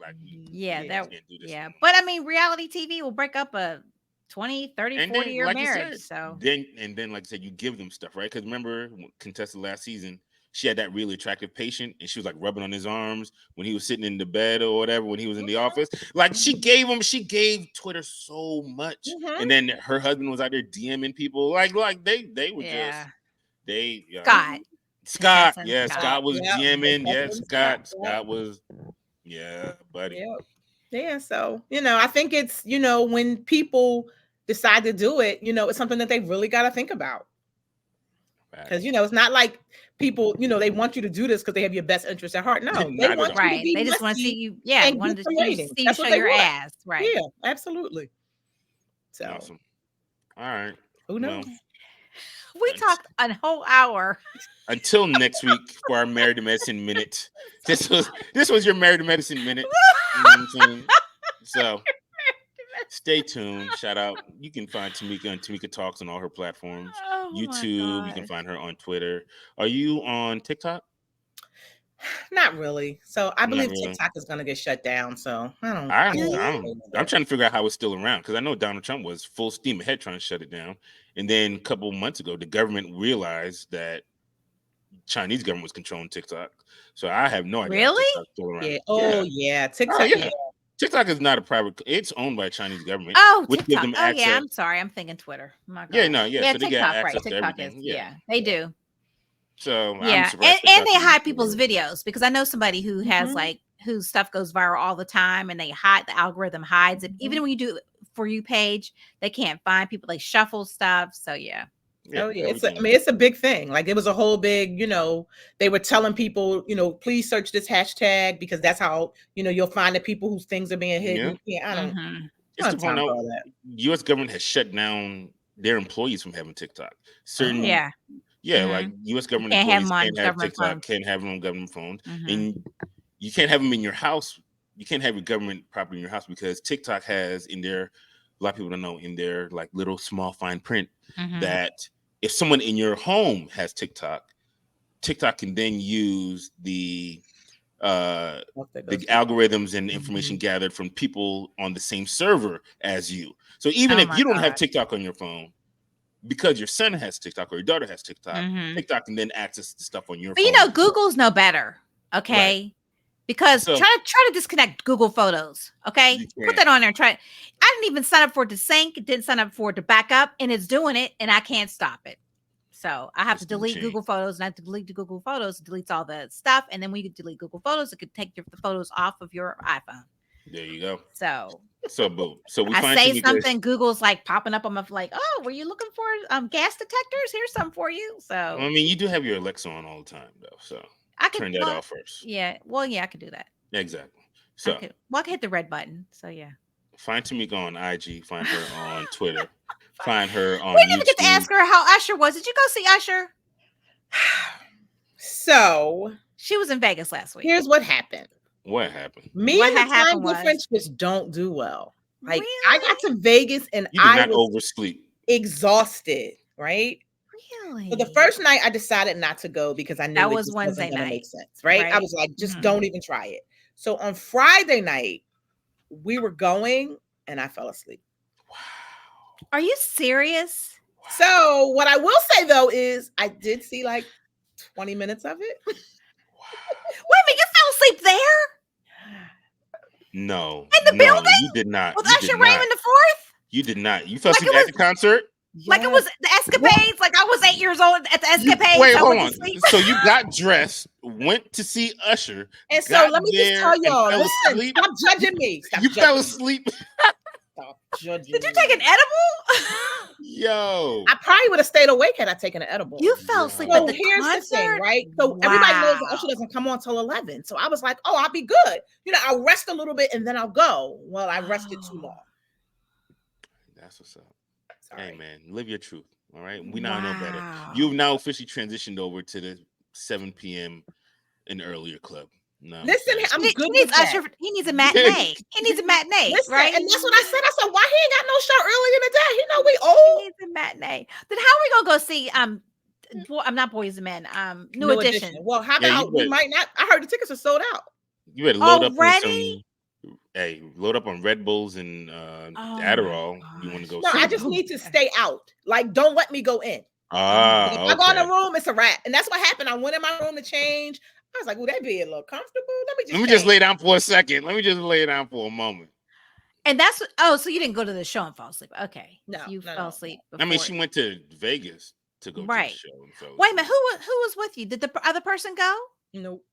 Like, Yeah, yeah. that can't do this no yeah. more. But I mean, reality TV will break up a 20, 30, And 40 then, year like you marriage. said, So, like I said, you give them stuff, right? Because remember, contested last season, she had that really attractive patient, and she was like rubbing on his arms when he was sitting in the bed or whatever when he was in the office. Like she gave Twitter so much, Mhm, and then her husband was out there DMing people, like they were just yeah. they Scott, mhm. Scott, contestant yeah, Scott. Scott was Yep, DMing, yeah, Catherine Scott. Yep, Scott was, yeah, buddy, yep. Yeah, so I think it's when people decide to do it, it's something that they really got to think about because facts. it's not like people they want you to do this because they have your best interest at heart. No, they Not at want all. you to Right. be They just want to see messy you. Yeah. and get Wanted to some see ratings. you That's show what they your want. ass. Right. Yeah, absolutely. So Awesome. All right. who Well, knows? We talked a whole hour. until next week for our Married to Medicine minute. This was your Married to Medicine minute. You know what I'm saying? So stay tuned. Shout out. You can find Tomika and Tomika Talks on all her platforms. Oh my YouTube. You can gosh. find her on Twitter. Are you on TikTok? Not really. So I Not believe really. TikTok is going to get shut down. So I I'm Do don't you? I'm know I'm that. trying to figure out how it's still around because I know Donald Trump was full steam ahead trying to shut it down, and then a couple of months ago the government realized that Chinese government was controlling TikTok. So I have no idea how Really? TikTok's still around. Yeah. Yeah. Oh yeah. Oh TikTok. yeah. Yeah. TikTok is not a private. It's owned by Chinese government, Oh, which gives TikTok. them Oh yeah. access. I'm sorry. I'm thinking Twitter. Oh my Yeah, no, gosh. yeah. Yeah, So they got TikTok. Right. access to TikTok is. everything. Yeah. Yeah, they do. So I'm Yeah, surprised and TikTok they is hide still people's around. videos because I know somebody who has Mhm, like whose stuff goes viral all the time, and they hide the algorithm hides it. Even mhm. when you do for you page, they can't find people. They shuffle stuff. So yeah, Yeah, Oh yeah, I everything. mean, it's a big thing. Like it was a whole big, they were telling people, please search this hashtag because that's how, you'll find the people whose things are being Yeah, hidden. Yeah, hmm I it's don't the have point time for out. all that. U.S. government has shut down their employees from having TikTok. Oh, Certain yeah, Yeah, like Mhm. U.S. You government can't have employees them on can't have government TikTok, phones. can't have them on government phones, Mhm. and you can't have them in your house. You can't have your government property in your house because TikTok has in their, a lot of people don't know, in their like little small fine print Mhm. that if someone in your home has TikTok, TikTok can then use uh Stuff that the goes to algorithms and information Mhm. gathered from people on the same server as you. So even Oh if my you don't have god. TikTok on your phone, because your son has TikTok or your daughter has TikTok, Mhm. TikTok can then access the stuff on your But, you phone know, as well. Google's no better, Right. okay? Because So try to disconnect Google Photos, you okay? Put can't. that on there and try. I didn't even sign up for it to sync, didn't sign up for it to back up, and it's doing it, and I can't stop it. So I have to It's gonna delete change. Google Photos, and I have to delete the Google Photos, it deletes all the stuff, and then when you delete Google Photos, it could take the photos off of your iPhone. There you go. So So boom. So we I find say Tamika. something, Google's like popping up on my like, oh, were you looking for gas detectors? Here's some for you. I So mean, you do have your Alexa on all the time though, so I could, turn that well, off first. yeah, well, yeah, I could do that. Exactly. I So could, well, I could hit the red button. So yeah. find Tamika on IG. Find her on Twitter. Fine. Find her We on didn't get to YouTube. ask her how Usher was. Did you go see Usher? So She was in Vegas last week. here's what happened. What happened? Me What and had the time happened was difference just don't do well. Like I got really, to Vegas and You did I not was oversleep. exhausted, right? So the really. first night I decided not to go because I knew That it was just wasn't Wednesday going to make night, sense, right? I right? was like, just Mhm. don't even try it. So on Friday night, we were going and I fell asleep. Wow. Are you serious? Wow. So what I will say though is I did see like 20 minutes of it. Wow. Wait a minute, you fell asleep there No, in the no, building you did not. with You did Usher not. Raymond the Fourth? You did not. You fell Like asleep it at was the concert? like it Yes. was the escapades. Like I was 8 years old at the You escapades. wait, I hold went to on. sleep. So you got dressed, went to see Usher, And so got let me just there tell and y'all, fell listen, asleep. stop You, judging me. Stop you fell judging me. asleep. Stop judging Did you take an me. edible? Yo. I probably would have stayed awake had I taken an edible. You fell asleep at So Yo. the here's the thing, concert? right? So everybody knows that Usher Wow. doesn't come on till 11. So I was like, oh, I'll be good. You know, I'll rest a little bit and then I'll go. Well, I rested too Oh, long. That's what's up. Hey Sorry. man, live your truth. All right. We now know better. You've wow. now officially transitioned over to the 7 p.m. and earlier club. No, I'm Listen, saying. I'm good He with needs that. Usher. He needs a matinee. He needs a matinee, Listen, right? and that's what I said. I said, why he ain't got no show early in the day? He know we He old. needs a matinee. Then how are we gonna go see I'm not Boys and Men, New New edition. Edition Well, how Yeah, about we might not? I heard the tickets are sold out. you better load up on already? some. Hey, load up on Red Bulls and Oh my Adderall. You want to gosh. go No, I see just them? need to stay out. Like, don't let me go in. Oh my Like, if Ah, I go in okay. the room, it's a wrap. And that's what happened. I went in my room to change. I was like, "Oh, that be a little comfortable. Let me Let just me just change." lay down for a second. Let me just lay down for a moment. And that's oh, so you didn't go to the show and fall asleep. Okay. No, So you no, fell no, asleep I mean, before she it. went to Vegas to go to the Right. show and fell Wait a minute, asleep. who was with you? Did the other person go? no. Nope.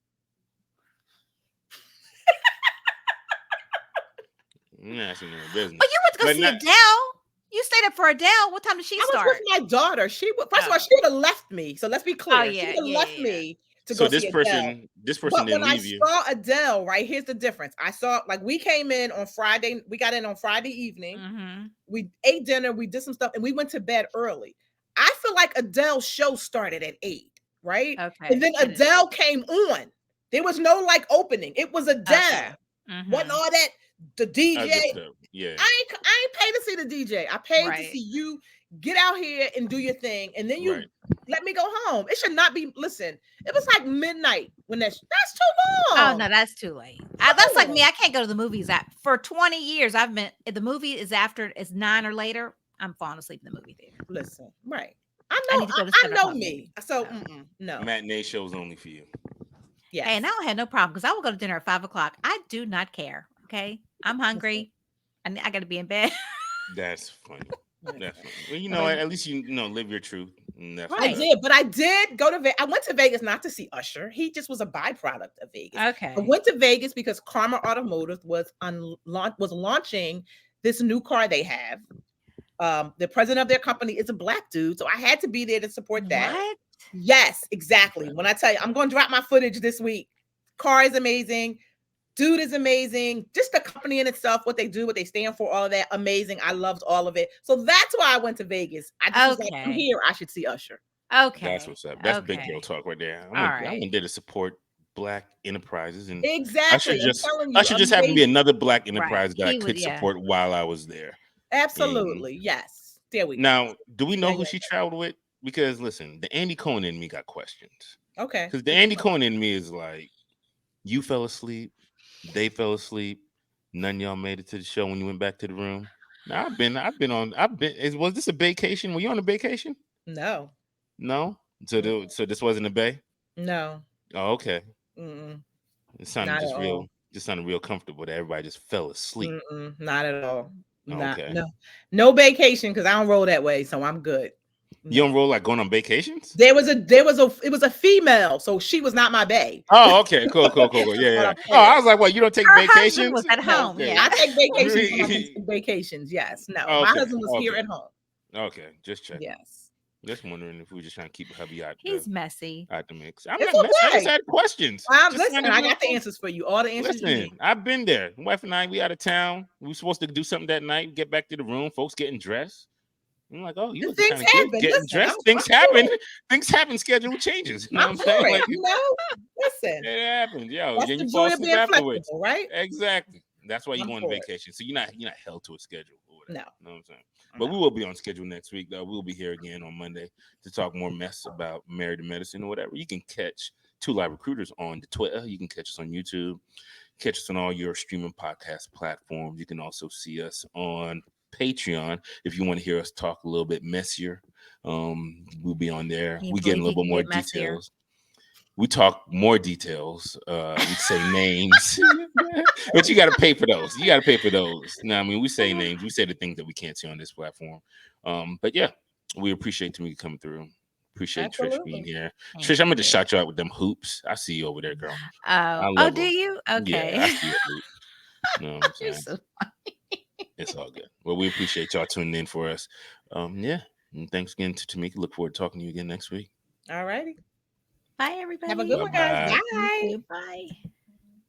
I'm not asking her Oh, business, you went to go but see not. Adele. You stayed up for Adele. What time did she I was with start? my daughter. She would, first of all, Oh. she would have left me. So let's be Oh clear. She yeah, would have yeah, left yeah, yeah. me to So go see Adele. this person But when didn't I leave you. saw Adele, right, here's the difference. I saw, like, we came in on Friday. We got in on Friday evening. Mm-hmm. We ate dinner. We did some stuff, and we went to bed early. I feel like Adele's show started at 8, right? And Okay. then Adele came on. There was no like opening. It was Okay. Adele. Wasn't Mm-hmm. all that the DJ. Other stuff. Yeah. I ain't paid to see the DJ. I paid to Right. see you get out here and do your thing, and then you Right. let me go home. It should not be. Listen, it was like midnight when that's too Oh long. no, that's too late. Come That's like me. on. I can't go to the movies for 20 years. I've been if the movie is after it's 9 or later. I'm falling asleep in the movie theater. Listen, right. I I know. need to go to I 7 o'clock know movie. me. So So. no. Matinee shows only for you. Yes. Hey, and I don't have no problem because I will go to dinner at 5 o'clock. I do not care. Okay, I'm Listen, hungry. I got to be in bed. That's funny. listen. That's funny. Well, you know, Nobody- at least you know live your truth. And that's I Right. what's up. did, but I did go to Vegas. I went to Vegas not to see Usher. He just was a byproduct of Vegas. I Okay. went to Vegas because Karma Automotive was launching this new car they have. The president of their company is a black dude, so I had to be there to support that. What? Yes, exactly. When I tell you, I'm going to drop my footage this week. Car is amazing. Dude is amazing. Just the company in itself, what they do, what they stand for, all of that, amazing. I loved all of it. So that's why I went to Vegas. I just was like, I'm Okay. here. I should see Usher. That's Okay. what's up. That's big girl Okay. talk right there. All I right. went there to support black enterprises, and I should Exactly. I'm just telling I you, should just happen to be amazing. another black Right. enterprise that I He was, could yeah. support while I was there. And Absolutely. Yes. There we go. now, do we know Now who you she traveled with? Because listen, the Andy Cohen in me got questions. okay. Because the What you Andy want? Cohen in me is like, you fell asleep, they fell asleep, none of y'all made it to the show when you went back to the room. Now was this a vacation? Were you on a vacation? No. No. Mm, So this wasn't a bay. no. Oh, okay. Mm-mm. It sounded Not at all. just sounded real comfortable that everybody just fell asleep. Mm-mm. Not at all. Oh, Not okay. no. No vacation because I don't roll that way, so I'm good. You No. don't roll like going on vacations? It was a female, so she was not my bae. Oh, okay. Cool, cool, cool, cool. That's Yeah, what yeah. I'm Oh, I saying. was like, what, you don't take Her husband was vacations? at No, home. Okay. Yeah. I take vacations when I can take vacations. Yes. No. My Okay. husband was here Okay. at home. Okay. Just checking. Yes. Just wondering if we were just trying to keep hubby He's messy. out the mix. I'm It's not messing. I just okay. had questions. Just Listen, sounded I real got the cool. answers for you. All the answers you Listen, need. I've been there. My wife and I, we out of town. We were supposed to do something that night. Get back to the room. Folks getting dressed. I'm like, oh, you And looking things kind of good. happen. Getting Listen, dressed. Things for happen. it. Things happen. Schedule changes. You know I'm what I'm saying? for it. Like Listen, it happens. Yo, that's then the you fall joy of asleep being afterwards. flexible, right? Exactly. That's why you I'm go on for it. vacation. So you're not held to a schedule or whatever. No, You know what I'm saying? But no. we will be on schedule next week, though. We'll be here again on Monday to talk more mess about married to medicine or whatever. You can catch Two Live Recruiters on the Twitter. You can catch us on YouTube. Catch us on all your streaming podcast platforms. You can also see us on Patreon if you want to hear us talk a little bit messier. We'll be on there. Can you We get a believe he little bit can more get messier? details. We talk more details. We say names, but you got to pay for those. You got to pay for those. Now, I mean, we say names. We say the things that we can't see on this platform. But yeah, we appreciate Tomika coming through. Appreciate Trish being Absolutely. here. Thank Trish, I'm gonna just you. shout you out with them hoops. I see you over there, girl. Oh, I oh, love do them. you? Yeah, I Okay. see a hoop. You know what I'm You're saying? so. It's all good. Well, we appreciate y'all tuning in for us. Yeah. And thanks again to Tomika. Look forward to talking to you again next week. All righty. Bye, Have a good everybody. one, guys. Bye-bye. You Bye. too. Bye.